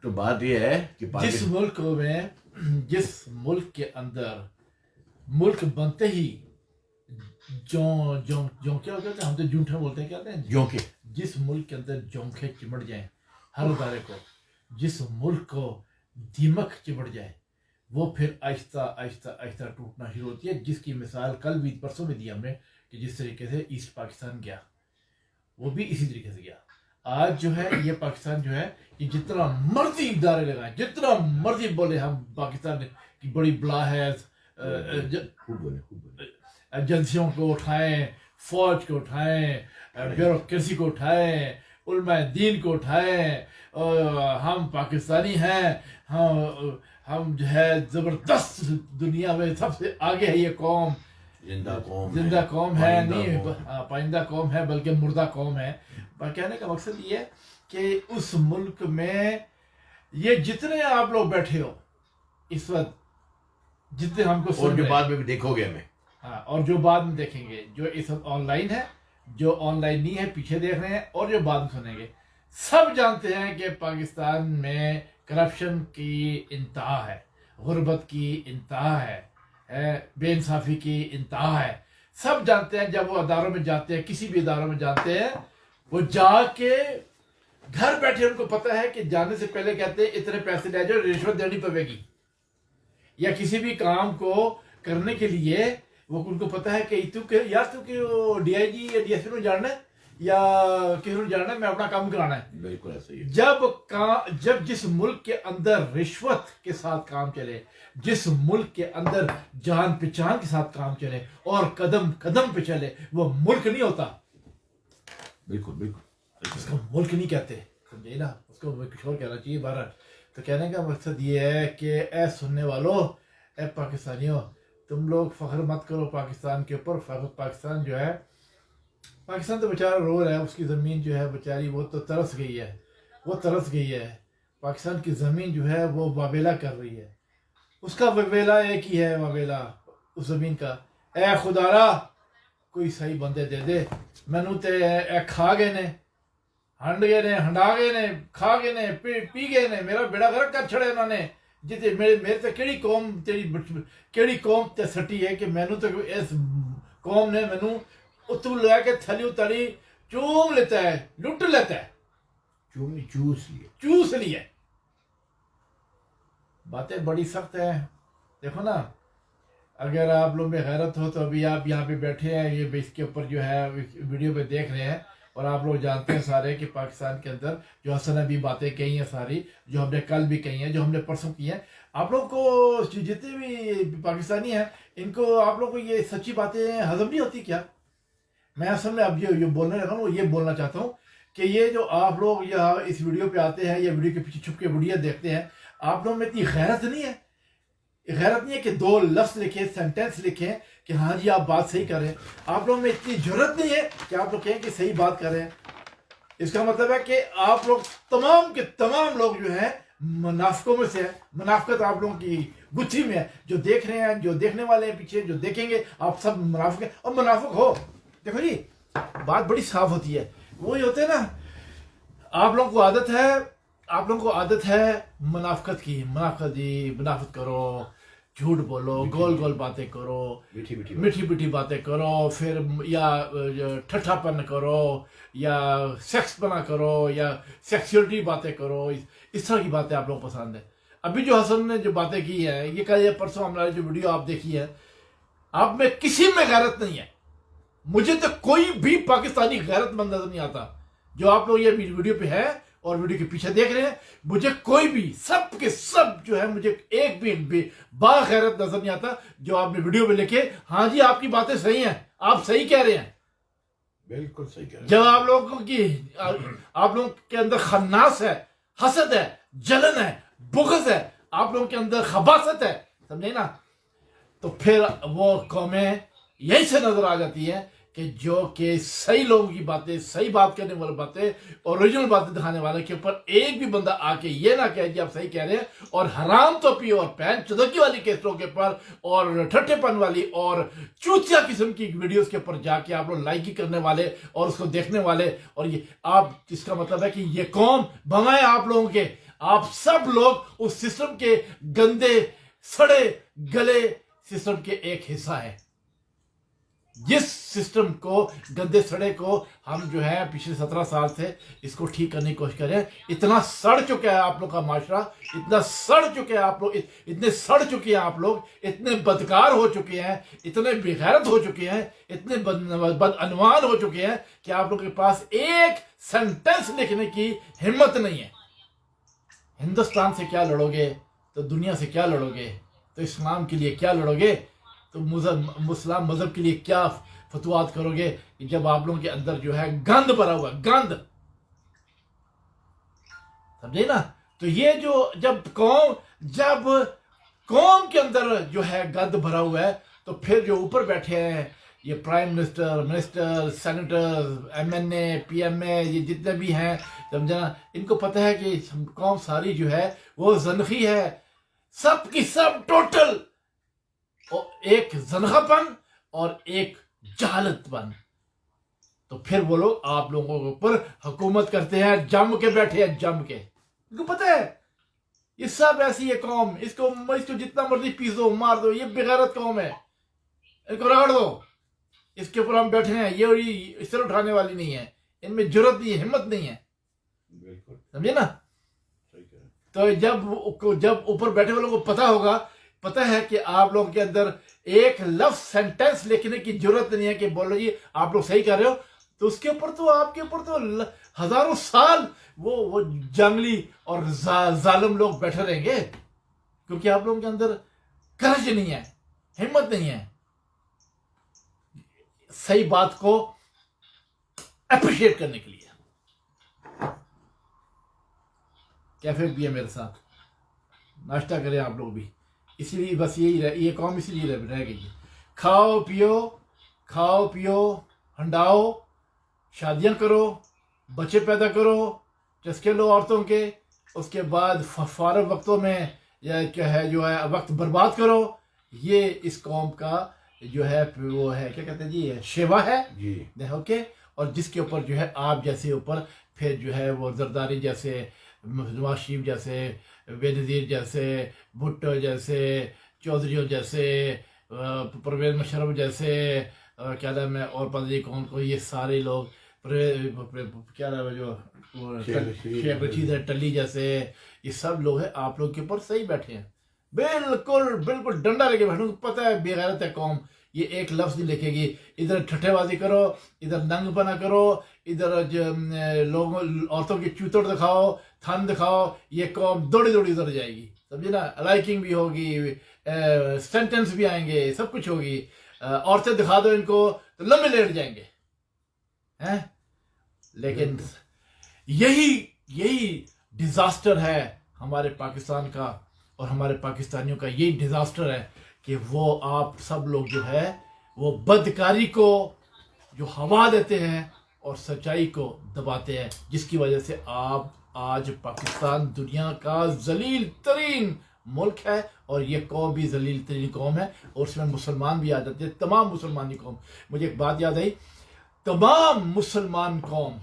تو بات یہ ہے کہ جس ملک کے اندر ملک بنتے ہی جونکے ہوتے ہیں, ہم تو جھوٹا بولتے ہیں, کیا ہوتے ہیں جونکے. جس ملک کے اندر جونکے چمٹ جائیں ہر ادارے کو, جس ملک کو دیمک چمٹ جائے, وہ پھر آہستہ آہستہ آہستہ ٹوٹنا شروع ہوتی ہے. جس کی مثال کل بھی پرسوں میں دی ہم نے, کہ جس طریقے سے ایسٹ پاکستان گیا, وہ بھی اسی طریقے سے گیا. آج جو ہے یہ پاکستان جو ہے, یہ جتنا مرضی ادارے لگائیں, جتنا مرضی بولے ہم پاکستان کی بڑی بلا ہے, ایجنسیوں کو اٹھائیں, فوج کو اٹھائیں, بیوروکریسی کو اٹھائیں, علماء دین کو اٹھائیں, ہم پاکستانی ہیں, ہم جو ہے زبردست دنیا میں سب سے آگے ہے, یہ قوم زندہ قوم ہے, نہیں پائندہ قوم ہے بلکہ مردہ قوم ہے. کہنے کا مقصد یہ ہے کہ اس ملک میں یہ جتنے آپ لوگ بیٹھے ہو اس وقت، جتنے ہم کو اور سن جو رہے بعد میں بھی دیکھو گے ہمیں، ہاں، اور جو بعد میں دیکھیں گے، جو اس وقت آن لائن ہے، جو آن لائن نہیں ہے پیچھے دیکھ رہے ہیں، اور جو بعد میں سنیں گے، سب جانتے ہیں کہ پاکستان میں کرپشن کی انتہا ہے، غربت کی انتہا ہے، بے انصافی کی انتہا ہے. سب جانتے ہیں. جب وہ اداروں میں جاتے ہیں، کسی بھی اداروں میں جاتے ہیں، وہ جا کے گھر بیٹھے ان کو پتہ ہے کہ جانے سے پہلے کہتے ہیں اتنے پیسے لے جاؤ، رشوت دینی پڑے گی. یا کسی بھی کام کو کرنے کے لیے وہ ان کو پتہ ہے کہ تو ڈی آئی جی یا ڈی ایس پی کو جاننا ہے یا کسی کو جاننا ہے، میں اپنا کام کرانا ہے. بالکل ایسا ہی ہے. جب جس ملک کے اندر رشوت کے ساتھ کام چلے، جس ملک کے اندر جان پہچان کے ساتھ کام چلے اور قدم قدم پہ چلے، وہ ملک نہیں ہوتا. بالکل بالکل اس کو ملک نہیں کہتے، سمجھے نا. اس کو کچھ اور کہنا چاہیے. بہرحال تو کہنے کا مقصد یہ ہے کہ اے سننے والوں، اے پاکستانیوں، تم لوگ فخر مت کرو پاکستان کے اوپر. پاکستان جو ہے، پاکستان تو بیچارہ رو رہا ہے. اس کی زمین جو ہے بیچاری وہ تو ترس گئی ہے، وہ ترس گئی ہے. پاکستان کی زمین جو ہے وہ واویلا کر رہی ہے. اس کا واویلا ایک ہی ہے، واویلا اس زمین کا. اے خدارا کوئی صحیح بندے دے دے، مینو تے اے کھا گئے نے، ہنڈ گئے نے، ہنڈا گئے نے، کھا گئے نے، پی گئے نے، میرا بیڑا غرق کر چھڑے انہوں نے. جتے میرے تے کیڑی قوم تے سٹی ہے کہ مینو تے اس قوم نے مینو اتو لے کے تھلی تڑی چوم لیتا ہے، لٹ لیتا ہے، چوس لیا. باتیں بڑی سخت ہیں. دیکھو نا، اگر آپ لوگ میں غیرت ہو تو ابھی آپ یہاں پہ بیٹھے ہیں، یہ اس کے اوپر جو ہے ویڈیو پہ دیکھ رہے ہیں، اور آپ لوگ جانتے ہیں سارے کہ پاکستان کے اندر جو حسن ابھی باتیں کہی ہیں ساری، جو ہم نے کل بھی کہی ہیں، جو ہم نے پرسوں کی ہیں، آپ لوگ کو جتنے بھی پاکستانی ہیں ان کو، آپ لوگ کو یہ سچی باتیں ہضم نہیں ہوتی کیا؟ میں اصل میں اب یہ بولنے لگا ہوں، یہ بولنا چاہتا ہوں کہ یہ جو آپ لوگ یہاں اس ویڈیو پہ آتے ہیں یا ویڈیو کے پیچھے چھپ کے ویڈیو دیکھتے ہیں، آپ لوگ میں اتنی غیرت نہیں ہے. غیرت نہیں ہے کہ 2 لفظ لکھیں، سینٹینس لکھیں کہ ہاں جی آپ بات صحیح کر رہے ہیں. آپ لوگ میں اتنی جرت نہیں ہے کہ آپ لوگ کہیں کہ صحیح بات کر رہے ہیں. اس کا مطلب ہے کہ آپ لوگ تمام کے تمام لوگ جو ہیں منافقوں میں سے ہیں. منافقت آپ لوگوں کی گتھی میں ہے. جو دیکھ رہے ہیں، جو دیکھنے والے ہیں پیچھے، جو دیکھیں گے، آپ سب منافق ہیں. اور منافق ہو، دیکھو جی بات بڑی صاف ہوتی ہے. وہی ہوتے ہیں نا، آپ لوگوں کو عادت ہے منافقت کی. منافقت جی، منافقت کرو، جھوٹ بولو، گول گول باتیں کرو، میٹھی باتیں کرو، پھر یا ٹھٹھا پن کرو، یا سیکس پنا کرو، یا سیکسولیٹی باتیں کرو. اس طرح کی باتیں آپ لوگ پسند ہیں. ابھی جو حسن نے جو باتیں کی ہیں، یہ کل یا پرسوں ہمارے جو ویڈیو آپ دیکھی ہے، آپ میں کسی میں غیرت نہیں ہے. مجھے تو کوئی بھی پاکستانی غیرت مند نظر نہیں آتا. جو آپ لوگ یہ ویڈیو پہ ہے اور ویڈیو کے پیچھے دیکھ رہے ہیں، مجھے کوئی بھی، سب کے سب جو ہے، مجھے ایک بھی با غیرت نظر نہیں آتا جو آپ نے ویڈیو پہ لکھے ہاں جی آپ کی باتیں صحیح ہیں، آپ صحیح کہہ رہے ہیں. بالکل صحیح کہہ رہے ہیں. جب آپ لوگوں کے اندر خناس ہے، حسد ہے، جلن ہے، بغض ہے، آپ لوگوں کے اندر خباثت ہے، سمجھے نا، تو پھر وہ قومیں یہی سے نظر آ جاتی ہیں کہ جو کہ صحیح لوگوں کی باتیں، صحیح بات کرنے والی باتیں، اوریجنل باتیں دکھانے والے کے اوپر ایک بھی بندہ آ کے یہ نہ کہے کہ آپ صحیح کہہ رہے ہیں، اور حرام توپی اور پین چدکی والی کیسٹوں کے اوپر اور ٹھٹے پن والی اور چوتیا قسم کی ویڈیوز کے اوپر جا کے آپ لوگ لائک کرنے والے اور اس کو دیکھنے والے، اور یہ آپ، اس کا مطلب ہے کہ یہ قوم بمائے آپ لوگوں کے، آپ سب لوگ اس سسٹم کے گندے سڑے گلے سسٹم کے ایک حصہ ہے. جس سسٹم کو، گندے سڑے کو ہم جو ہے پچھلے 17 سال سے اس کو ٹھیک کرنے کی کوشش کریں. اتنا سڑ چکا ہے آپ لوگ کا معاشرہ، اتنا سڑ چکے ہیں آپ لوگ، اتنے سڑ چکے ہیں آپ لوگ، اتنے بدکار ہو چکے ہیں، اتنے بغیرت ہو چکے ہیں، اتنے بدعنوان ہو چکے ہیں کہ آپ لوگ کے پاس ایک سینٹنس لکھنے کی ہمت نہیں ہے. ہندوستان سے کیا لڑو گے تو دنیا سے کیا لڑو گے، تو اسلام کے لیے کیا لڑو گے، تو مسلم مذہب کے لیے کیا فتوات کرو گے، جب آپ لوگوں کے اندر جو ہے گند بھرا ہوا ہے، گند، سمجھے نا. تو یہ جو جب قوم کے اندر جو ہے گند بھرا ہوا ہے، تو پھر جو اوپر بیٹھے ہیں یہ prime minister senator MNA PMA یہ جتنے بھی ہیں سمجھنا، ان کو پتہ ہے کہ قوم ساری جو ہے وہ زنخی ہے، سب کی سب ٹوٹل ایک زنخہ پن اور ایک جہالت پن. تو پھر وہ لوگ آپ لوگوں کے اوپر حکومت کرتے ہیں، جم کے بیٹھے ہیں، جم کے. ان کو پتہ ہے یہ سب ایسی ہے قوم، اس کو جتنا مرضی پیس دو مار دو، یہ بغیرت قوم ہے، ان کو رگڑ دو. اس کے اوپر ہم بیٹھے ہیں، یہ اس طرح اٹھانے والی نہیں ہے، ان میں جرت نہیں ہے، ہمت نہیں ہے. بالکل سمجھے نا. تو جب اوپر بیٹھے والوں کو پتہ ہے کہ آپ لوگوں کے اندر ایک لفظ سینٹنس لکھنے کی ضرورت نہیں ہے کہ بولو جی آپ لوگ صحیح کر رہے ہو، تو اس کے اوپر تو آپ کے اوپر تو ہزاروں سال وہ جنگلی اور ظالم لوگ بیٹھے رہیں گے، کیونکہ آپ لوگوں کے اندر کرج نہیں ہے، ہمت نہیں ہے صحیح بات کو اپریشیٹ کرنے کے لیے. کیفے بھی ہے میرے ساتھ، ناشتہ کریں آپ لوگ بھی. اسی لیے بس یہ قوم اسی لیے رہ گئی ہے. کھاؤ پیو ہنڈاؤ، شادیاں کرو، بچے پیدا کرو، چسکے لو عورتوں کے، اس کے بعد فارغ وقتوں میں جو ہے وقت برباد کرو. یہ اس قوم کا جو ہے وہ ہے کیا کہتے ہیں جی شیوا ہے جی. اوکے. اور جس کے اوپر جو ہے آپ جیسے اوپر پھر جو ہے وہ زرداری جیسے، نواز شریف جیسے، بے نظیر جیسے، بھٹو جیسے، چودھریوں جیسے، پرویز مشرف جیسے، کیا نام ہے اور پتہ نہیں کون کو، یہ سارے لوگ، کیا نام ہے جو شیخ رشید ہے ٹلی جیسے، یہ سب لوگ ہیں آپ لوگ کے اوپر صحیح بیٹھے ہیں. بالکل ڈنڈا لے کے بیٹھوں. پتہ ہے بے غیرت ہے قوم، یہ ایک لفظ نہیں لکھے گی. ادھر ٹھٹھے بازی کرو، ادھر ننگ پنا کرو، ادھر لوگوں عورتوں کی چوتڑ دکھاؤ، تھن دکھاؤ، یہ قوم دوڑی ادھر جائے گی. سمجھے نا. لائکنگ بھی ہوگی، سینٹنس بھی آئیں گے، سب کچھ ہوگی. عورتیں دکھا دو ان کو تو لمبے لیٹ جائیں گے. لیکن یہی ڈیزاسٹر ہے ہمارے پاکستان کا اور ہمارے پاکستانیوں کا. یہی ڈیزاسٹر ہے کہ وہ آپ سب لوگ جو ہے وہ بدکاری کو جو ہوا دیتے ہیں اور سچائی کو دباتے ہیں، جس کی وجہ سے آپ آج پاکستان دنیا کا ذلیل ترین ملک ہے. اور یہ قوم بھی ذلیل ترین قوم ہے، اور اس میں مسلمان بھی آ جاتے ہیں، تمام مسلمانی قوم. مجھے ایک بات یاد آئی، تمام مسلمان قوم،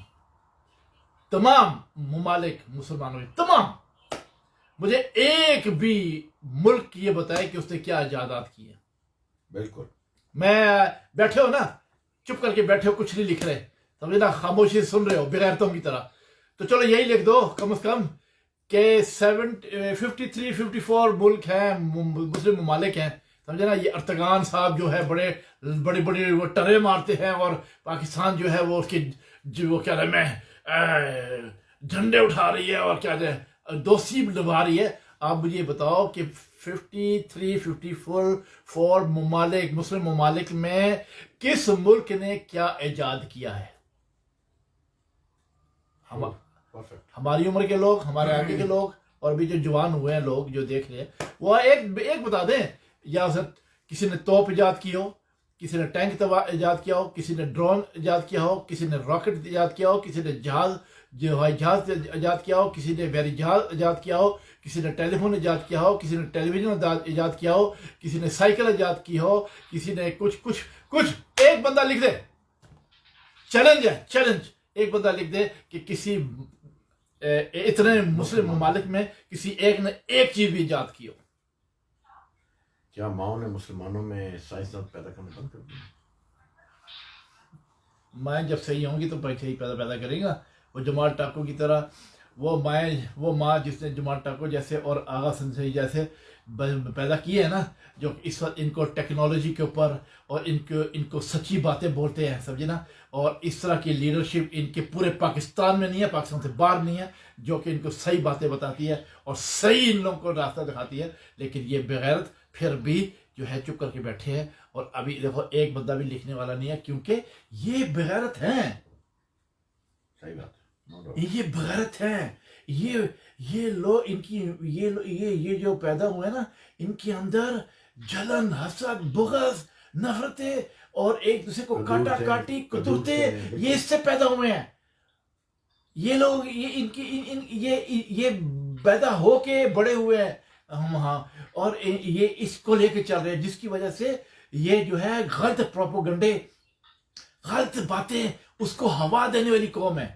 تمام ممالک مسلمانوں کے تمام، مجھے ایک بھی ملک یہ بتائے کہ اس نے کیا ایجادات کی ہیں. بالکل. میں بیٹھے ہو نا، چپ کر کے بیٹھے ہو، کچھ نہیں لکھ رہے، سمجھے نا، خاموشی سن رہے ہو بغیرتوں کی طرح. تو چلو یہی لکھ دو کم از کم کہ 53-54 ملک ہیں، مسلم ممالک ہیں. سمجھے نا. یہ ارتگان صاحب جو ہے بڑے وہ ٹرے مارتے ہیں، اور پاکستان جو ہے وہ اس کی جو کیا نام ہے جھنڈے اٹھا رہی ہے اور کیا دوستی نبھا رہی ہے. آپ مجھے یہ بتاؤ کہ 53-54 ممالک، مسلم ممالک میں کس ملک نے کیا ایجاد کیا ہے؟ ہماری عمر کے لوگ، ہمارے آگے کے لوگ، اور بھی جو جوان ہوئے ہیں لوگ جو دیکھ رہے ہیں، وہ ایک بتا دیں. یا کسی نے توپ ایجاد کی ہو، کسی نے ٹینک ایجاد کیا ہو، کسی نے ڈرون ایجاد کیا ہو، کسی نے راکٹ ایجاد کیا ہو، کسی نے ہوائی جہاز ایجاد کیا ہو، کسی نے بحری جہاز ایجاد کیا ہو، کسی نے ٹیلی فون ایجاد کیا ہو، کسی نے ٹیلی ویژن ایجاد کیا ہو، کسی نے سائیکل ایجاد کی ہو، کسی نے کچھ ایک بندہ لکھ دے. چیلنج ہے، چیلنج. ایک بندہ لکھ دے کہ کسی اتنے مسلم ممالک میں کسی ایک نے ایک چیز بھی ایجاد کی ہو. کیا ماؤں نے مسلمانوں میں سائنسدان پیدا کرنا بند کر دیا؟ مائیں جب صحیح ہوں گی تو صحیح پیدا کرے گا. وہ جمال ٹاکو کی طرح وہ ماں جس نے جمال ٹاکو جیسے اور آغا سنسئی جیسے پیدا کیے ہیں نا، جو اس وقت ان کو ٹیکنالوجی کے اوپر اور ان کو سچی باتیں بولتے ہیں، سمجھے نا. اور اس طرح کی لیڈرشپ ان کے پورے پاکستان میں نہیں ہے، پاکستان سے باہر نہیں ہے، جو کہ ان کو صحیح باتیں بتاتی ہے اور صحیح ان لوگوں کو راستہ دکھاتی ہے. لیکن یہ بغیرت پھر بھی جو ہے چپ کر کے بیٹھے ہیں. اور ابھی دیکھو ایک بندہ بھی لکھنے والا نہیں ہے، کیونکہ یہ بغیرت ہیں. صحیح بات. یہ بغیرت ہیں. یہ لوگ ان کی یہ جو پیدا ہوئے نا، ان کے اندر جلن، حسد، بغض، نفرتیں اور ایک دوسرے کو کاٹا کاٹی قدرتیں یہ اس سے پیدا ہوئے ہیں. یہ لوگ یہ پیدا ہو کے بڑے ہوئے ہیں ہم وہاں, اور یہ اس کو لے کے چل رہے ہیں, جس کی وجہ سے یہ جو ہے غلط پروپوگنڈے, غلط باتیں, اس کو ہوا دینے والی قوم ہے,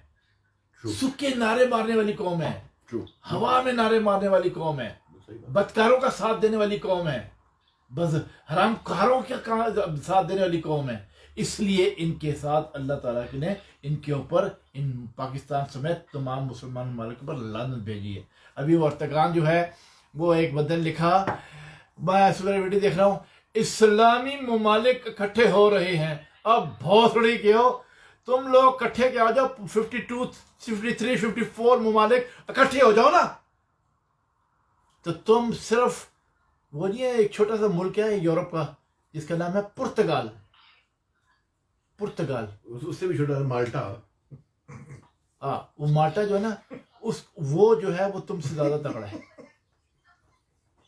سکے نعرے مارنے والی قوم ہے, ہوا میں نعرے مارنے والی قوم ہے, بدکاروں کا ساتھ دینے والی قوم ہے, بس حرام کاروں کا ساتھ دینے والی قوم ہے. اس لیے ان کے ساتھ اللہ تعالیٰ نے ان کے اوپر, ان پاکستان سمیت تمام مسلمان ممالک پر لعنت بھیجی ہے. ابھی وہ ارتگان جو ہے, وہ ایک بدن لکھا, میں سورہ ویڈیو دیکھ رہا ہوں, اسلامی ممالک اکٹھے ہو رہے ہیں. اب بھوسڑی کے ہو تم لوگ, اکٹھے کے آ جاؤ, 52 53 54 ممالک اکٹھے ہو جاؤ نا. تو تم صرف وہ نہیں ہے, ایک چھوٹا سا ملک ہے یورپ کا جس کا نام ہے پرتگال, پرتگال اس سے بھی چھوٹا مالٹا. وہ مالٹا جو ہے نا, وہ جو ہے وہ تم سے زیادہ تگڑا ہے.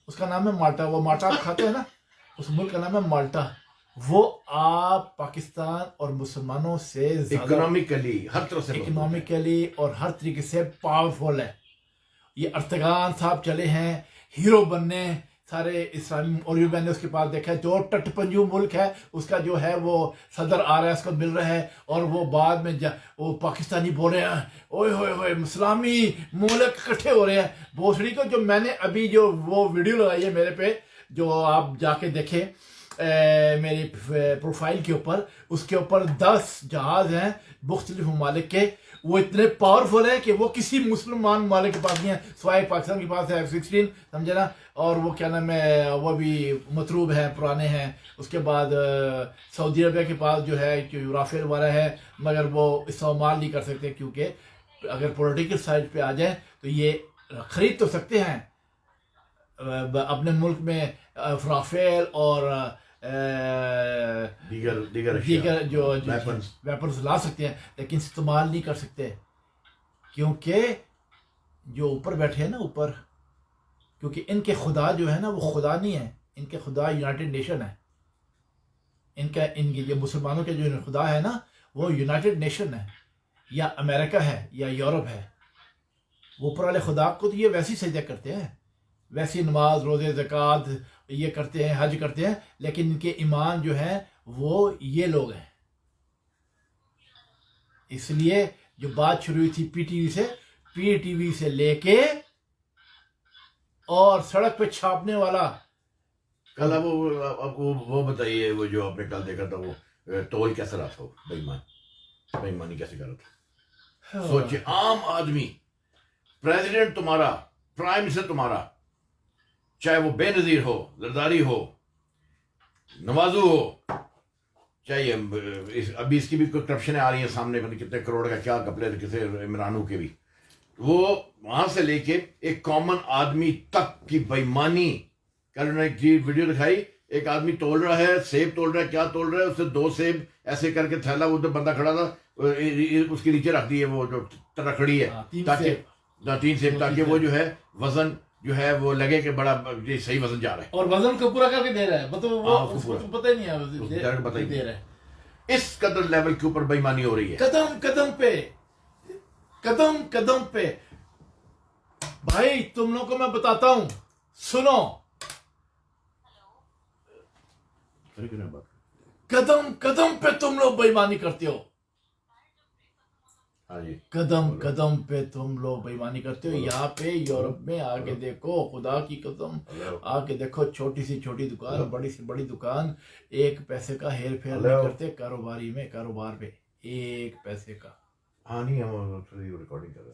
اس کا نام ہے مالٹا. وہ مالٹا آپ کھاتے ہیں نا, اس ملک کا نام ہے مالٹا. وہ آپ پاکستان اور مسلمانوں سے اکنامکلی ہر طرح سے, اکنامکلی اور ہر طریقے سے پاورفل ہے. یہ ارتگان صاحب چلے ہیں ہیرو بننے سارے اسلامی, اور میں نے اس کے پاس دیکھا ہے جو ٹٹ پنجو ملک ہے اس کا جو ہے وہ صدر آ رہا ہے, اس کو مل رہا ہے, اور وہ بعد میں وہ پاکستانی بول رہے ہیں اوئے ہوئے ہوئے اسلامی ملک اکٹھے ہو رہے ہیں. بھوسڑی کو جو میں نے ابھی جو وہ ویڈیو لگائی ہے میرے پہ, جو آپ جا کے دیکھیں میری پروفائل کے اوپر, اس کے اوپر 10 جہاز ہیں مختلف ممالک کے. وہ اتنے پاورفل ہیں کہ وہ کسی مسلمان ممالک کے پاس نہیں ہیں, سوائے پاکستان کے پاس ہے F-16, سمجھے نا, اور وہ کیا نام ہے, وہ بھی مطلوب ہیں, پرانے ہیں. اس کے بعد سعودی عربیہ کے پاس جو ہے کہ رافیل والا ہے, مگر وہ استعمال نہیں کر سکتے, کیونکہ اگر پولیٹیکل سائڈ پہ آ جائیں تو یہ خرید تو سکتے ہیں اپنے ملک میں رافیل اور دیگر جو ویپنز لا سکتے ہیں, لیکن استعمال نہیں کر سکتے, کیونکہ جو اوپر بیٹھے ہیں نا اوپر, کیونکہ ان کے خدا جو ہے نا وہ خدا نہیں ہے, ان کے خدا یونائٹڈ نیشن ہے. ان کے جو مسلمانوں کے جو خدا ہے نا وہ یونائٹڈ نیشن ہے, یا امریکہ ہے, یا یورپ ہے. وہ اوپر والے خدا کو تو یہ ویسی سجدہ کرتے ہیں, ویسی نماز روزے زکوٰۃ یہ کرتے ہیں, حج کرتے ہیں, لیکن ان کے ایمان جو ہے وہ یہ لوگ ہیں. اس لیے جو بات شروع ہوئی تھی پی ٹی وی سے لے کے اور سڑک پہ چھاپنے والا, کل وہ بتائیے, وہ جو آپ نے کل دیکھا تھا وہ ٹول کیسا رہا تھا, بےایمانی کیسے کر رہا تھا. سوچے عام آدمی, پریزیڈنٹ تمہارا, پرائم منسٹر تمہارا, چاہے وہ بے نظیر ہو, زرداری ہو, نوازو ہو, چاہیے ابھی اس کی بھی کوئی کرپشنیں آ رہی ہیں سامنے, کتنے کروڑ کا کیا کپلے کسی عمرانو کے بھی, وہ وہاں سے لے کے ایک کامن آدمی تک کی بےایمانی. کل انہوں نے ایک ویڈیو دکھائی, ایک آدمی تول رہا ہے, سیب تول رہا ہے, کیا تول رہا ہے, اس سے 2 سیب ایسے کر کے تھیلا, ادھر بندہ کھڑا تھا, اس کے نیچے رکھ دیے وہ جو رکھڑی ہے, تاکہ 3 سیب, تاکہ وہ جو ہے وزن جو ہے وہ لگے کہ بڑا صحیح وزن جا رہا ہے, اور وزن کو پورا کر کے دے رہا ہے, مطلب وہ پتہ ہی نہیں ہے دے رہا ہے. اس قدر لیول کے اوپر بےایمانی ہو رہی ہے, قدم قدم پہ. بھائی تم لوگوں کو میں بتاتا ہوں, سنو, قدم قدم پہ تم لوگ بےایمانی کرتے ہو, قدم قدم پہ تم لوگ بےایمانی کرتے ہو. یہاں پہ یورپ میں آگے دیکھو, خدا کی قسم آگے دیکھو, چھوٹی سی چھوٹی دکان, بڑی سی بڑی دکان, 1 پیسے کا ہیر پھیر نہیں کرتے کاروبار میں 1 پیسے کا.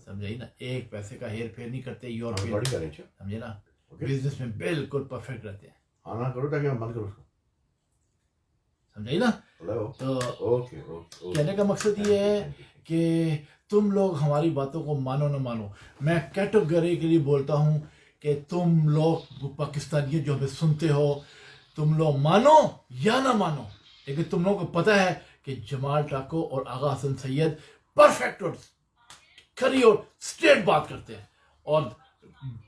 سمجھائی نا, 1 پیسے کا ہیر پھیر نہیں کرتے یورپ, سمجھے نا, بزنس میں بالکل پرفیکٹ رہتے ہیں. سمجھائی نا. تو کہنے کا مقصد یہ ہے کہ تم لوگ ہماری باتوں کو مانو نہ مانو, میں کیٹیگریکلی بولتا ہوں کہ تم لوگ پاکستانی جو ہمیں سنتے ہو, تم لوگ مانو یا نہ مانو, لیکن تم لوگوں کو پتہ ہے کہ جمال ٹاکو اور آغا حسن سید پرفیکٹ اور کھری اور اسٹریٹ بات کرتے ہیں, اور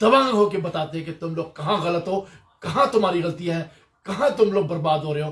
دبنگ ہو کے بتاتے ہیں کہ تم لوگ کہاں غلط ہو, کہاں تمہاری غلطیاں ہیں, کہاں تم لوگ برباد ہو رہے ہو.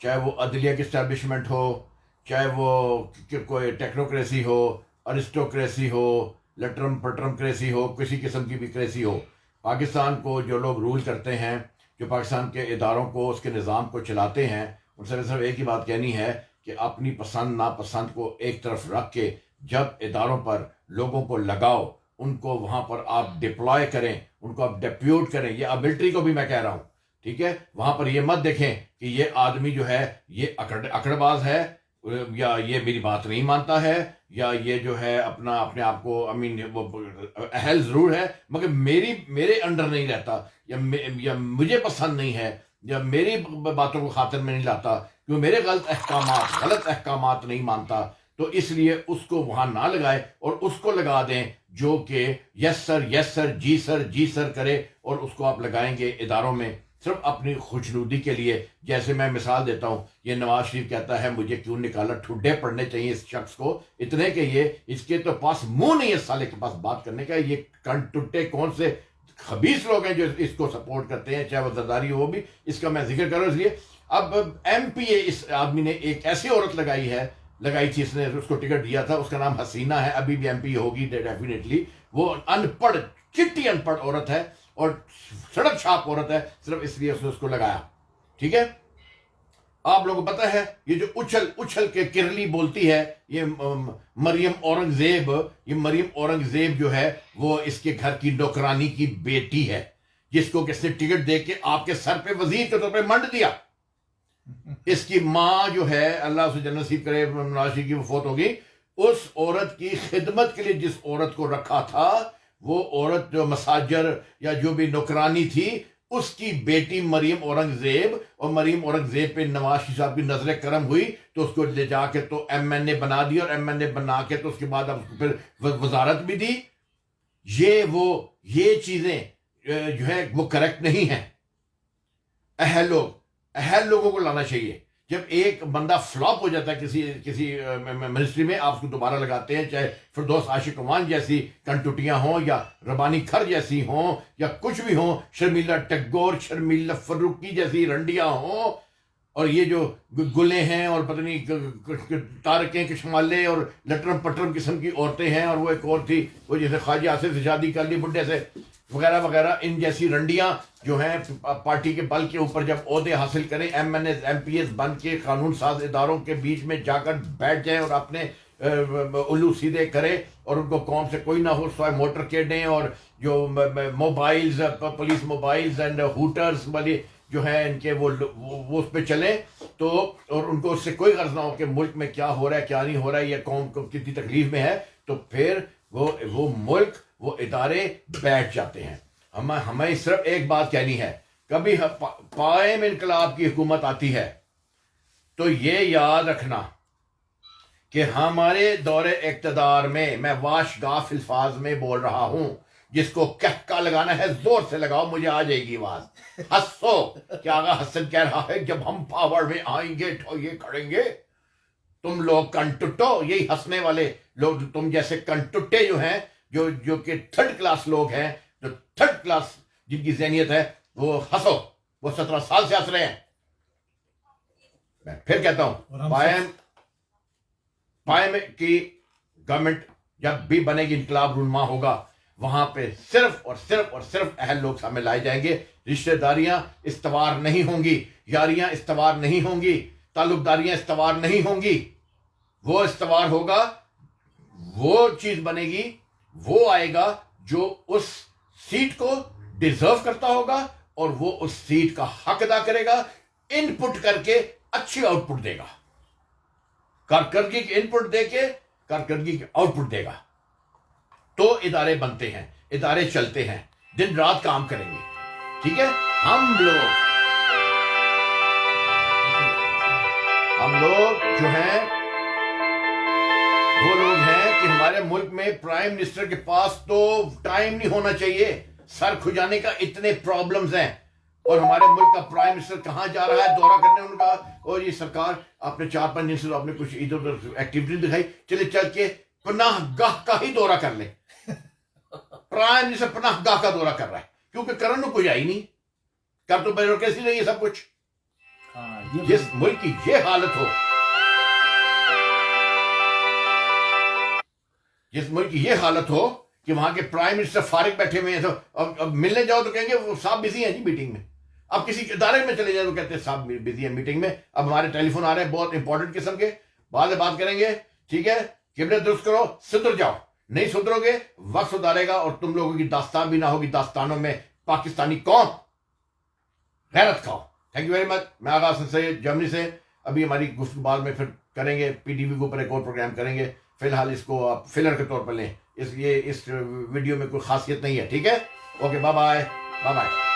چاہے وہ عدلیہ کی اسٹیبلشمنٹ ہو، چاہے وہ کوئی ٹیکنوکریسی ہو، ارسٹوکریسی ہو، لٹرم پٹرم کریسی ہو، کسی قسم کی بھی کریسی ہو، پاکستان کو جو لوگ رول کرتے ہیں، جو پاکستان کے اداروں کو، اس کے نظام کو چلاتے ہیں، ان سے صرف ایک ہی بات کہنی ہے کہ اپنی پسند ناپسند کو ایک طرف رکھ کے جب اداروں پر لوگوں کو لگاؤ، ان کو وہاں پر آپ ڈپلوائے کریں، ان کو آپ ڈیپیوٹ کریں. یہ اب ملٹری کو بھی میں کہہ رہا ہوں، ٹھیک ہے؟ وہاں پر یہ مت دیکھیں کہ یہ آدمی جو ہے یہ اکڑ باز ہے، یا یہ میری بات نہیں مانتا ہے، یا یہ جو ہے اپنے آپ کو وہ اہل ضرور ہے مگر میرے انڈر نہیں رہتا، یا مجھے پسند نہیں ہے، یا میری باتوں کو خاطر میں نہیں لاتا، کیوں میرے غلط احکامات نہیں مانتا، تو اس لیے اس کو وہاں نہ لگائے اور اس کو لگا دیں جو کہ یس سر جی سر کرے، اور اس کو آپ لگائیں گے اداروں میں صرف اپنی خوشنودی کے لیے. جیسے میں مثال دیتا ہوں، یہ نواز شریف کہتا ہے مجھے کیوں نکالا، ٹھڈے پڑنے چاہیے اس شخص کو اتنے کہ یہ اس کے تو پاس منہ نہیں ہے سالے کے پاس بات کرنے کا. یہ کن ٹٹے کون سے خبیث لوگ ہیں جو اس کو سپورٹ کرتے ہیں، چاہے وہ زرداری ہو بھی، اس کا میں ذکر کروں. اس لیے اب ایم پی اے اس آدمی نے ایک ایسی عورت لگائی تھی، اس نے اس کو ٹکٹ دیا تھا، اس کا نام حسینہ ہے، ابھی بھی ایم پی ہوگی ڈیفینیٹلی. وہ ان پڑھ، چٹی ان پڑھ عورت ہے اور سڑک چھاپ عورت ہے، صرف اس لیے اس نے اس کو لگایا. ٹھیک ہے؟ آپ لوگوں کو پتا ہے یہ جو اچھل کے کرلی بولتی ہے، یہ مریم اورنگزیب جو ہے وہ اس کے گھر کی نوکرانی کی بیٹی ہے، جس کو کس نے ٹکٹ دے کے آپ کے سر پہ وزیر کے طور پہ منڈ دیا. اس کی ماں جو ہے، اللہ اسے جنت نصیب کرے، نواز شریف کی وہ فوت ہو گئی. اس عورت کی خدمت کے لیے جس عورت کو رکھا تھا، وہ عورت جو مساجر یا جو بھی نوکرانی تھی، اس کی بیٹی مریم اورنگزیب، اور مریم اورنگزیب پہ نواز شریف صاحب کی نظر کرم ہوئی تو اس کو لے جا کے تو ایم این اے بنا دی، اور ایم این اے بنا کے تو اس کے بعد اب پھر وزارت بھی دی. یہ چیزیں جو ہے وہ کریکٹ نہیں ہیں. اہل لوگوں کو لانا چاہیے. جب ایک بندہ فلاپ ہو جاتا ہے کسی منسٹری میں، آپ اس کو دوبارہ لگاتے ہیں، چاہے فردوس عاشق امان جیسی کنٹوٹیاں ہوں، یا ربانی کھر جیسی ہوں، یا کچھ بھی ہوں، شرمیلا ٹیگور، شرمیلا فروقی جیسی رنڈیاں ہوں، اور یہ جو گلیں ہیں اور پتہ نہیں تارکیں کشمالے اور لٹرم پٹرم قسم کی عورتیں ہیں، اور وہ ایک اور تھی وہ جیسے خواجہ آصف سے شادی کر لی بڈھے سے وغیرہ وغیرہ، ان جیسی رنڈیاں جو ہیں پارٹی کے بل کے اوپر جب عہدے حاصل کریں، M N As M P As بن کے قانون ساز اداروں کے بیچ میں جا کر بیٹھ جائیں اور اپنے الو سیدھے کرے، اور ان کو قوم سے کوئی نہ ہو سوائے موٹر کیڈیں اور جو موبائلز، پولیس موبائلز اینڈ ہوٹرز والی جو ہیں ان کے وہ اس پہ چلیں، تو اور ان کو اس سے کوئی غرض نہ ہو کہ ملک میں کیا ہو رہا ہے کیا نہیں ہو رہا ہے، یا قوم کو کتنی تکلیف میں ہے، تو پھر وہ ملک، وہ ادارے بیٹھ جاتے ہیں. ہمیں صرف ایک بات کہنی ہے، کبھی قائم انقلاب کی حکومت آتی ہے تو یہ یاد رکھنا کہ ہمارے دور اقتدار میں واش گاف الفاظ میں بول رہا ہوں، جس کو کہکا لگانا ہے زور سے لگاؤ، مجھے آ جائے گی آواز. ہنسو کہ آغا حسن کہہ رہا ہے جب ہم پاور میں آئیں گے تو یہ کریں گے. تم لوگ کنٹٹو، یہی ہنسنے والے لوگ، تم جیسے کنٹٹے جو ہیں، جو کہ تھرڈ کلاس لوگ ہیں، جو تھرڈ کلاس جن کی ذہنیت ہے، وہ ہنسو. وہ 17 سال سے ہنس رہے ہیں. میں پھر کہتا ہوں، پائم کی گورنمنٹ جب بھی بنے گی، انقلاب رونما ہوگا، وہاں پہ صرف اہل لوگ سامنے لائے جائیں گے. رشتہ داریاں استوار نہیں ہوں گی، یاریاں استوار نہیں ہوں گی، تعلق داریاں استوار نہیں ہوں گی. وہ استوار ہوگا، وہ چیز بنے گی، وہ آئے گا جو اس سیٹ کو ڈیزرو کرتا ہوگا اور وہ اس سیٹ کا حق ادا کرے گا، ان پٹ کر کے اچھی آؤٹ پٹ دے گا، کارکردگی کی ان پٹ دے کے کارکردگی کی آؤٹ پٹ دے گا. تو ادارے بنتے ہیں، ادارے چلتے ہیں، دن رات کام کریں گے. ٹھیک ہے؟ ہم لوگ جو ہیں وہ لوگ ہیں کہ ہمارے ملک میں پرائم منسٹر کے پاس تو ٹائم نہیں ہونا چاہیے، سر کھجانے کا اتنے پرابلمز ہیں. اور ہمارے ملک کا پرائم منسٹر کہاں جا رہا ہے دورہ کرنے، ان کا، اور یہ سرکار آپ نے 4-5 دن سے آپ نے کچھ ادھر ادھر ایکٹیویٹی دکھائی، چلے چل کے پناہ گاہ کا ہی دورہ کر لیں. پرائم منسٹر پناہ گاہ کا دورہ کر رہا ہے، کیونکہ کرن کوئی آئی نہیں، کر تو بیوروکریسی رہی ہے سب کچھ. جس ملک کی یہ حالت ہو، جس ملک کی یہ حالت ہو کہ وہاں کے پرائم منسٹر فارغ بیٹھے ہوئے ہیں، تو اب ملنے جاؤ تو کہیں گے وہ صاحب بزی ہیں جی میٹنگ میں. اب کسی ادارے میں چلے جائیں تو کہتے ہیں صاحب بزی ہیں میٹنگ میں. اب ہمارے ٹیلی فون آ رہے ہیں بہت امپورٹنٹ قسم کے، بعد میں بات کریں گے. ٹھیک ہے، قبلہ درست کرو، سدھر جاؤ. نہیں سدھرو گے وقت سدھارے گا اور تم لوگوں کی داستان بھی نہ ہوگی. داستانوں میں پاکستانی قوم غیرت کھاؤ. Thank you very much. میں آغاز سے جرمنی سے. ابھی ہماری گفتگو بعد میں پھر کریں گے، پی ٹی وی کے اوپر ایک اور پروگرام کریں گے. فی الحال اس کو آپ فلر کے طور پر لیں، اس لیے اس ویڈیو میں کوئی خاصیت نہیں ہے. ٹھیک ہے، okay, bye bye bye bye.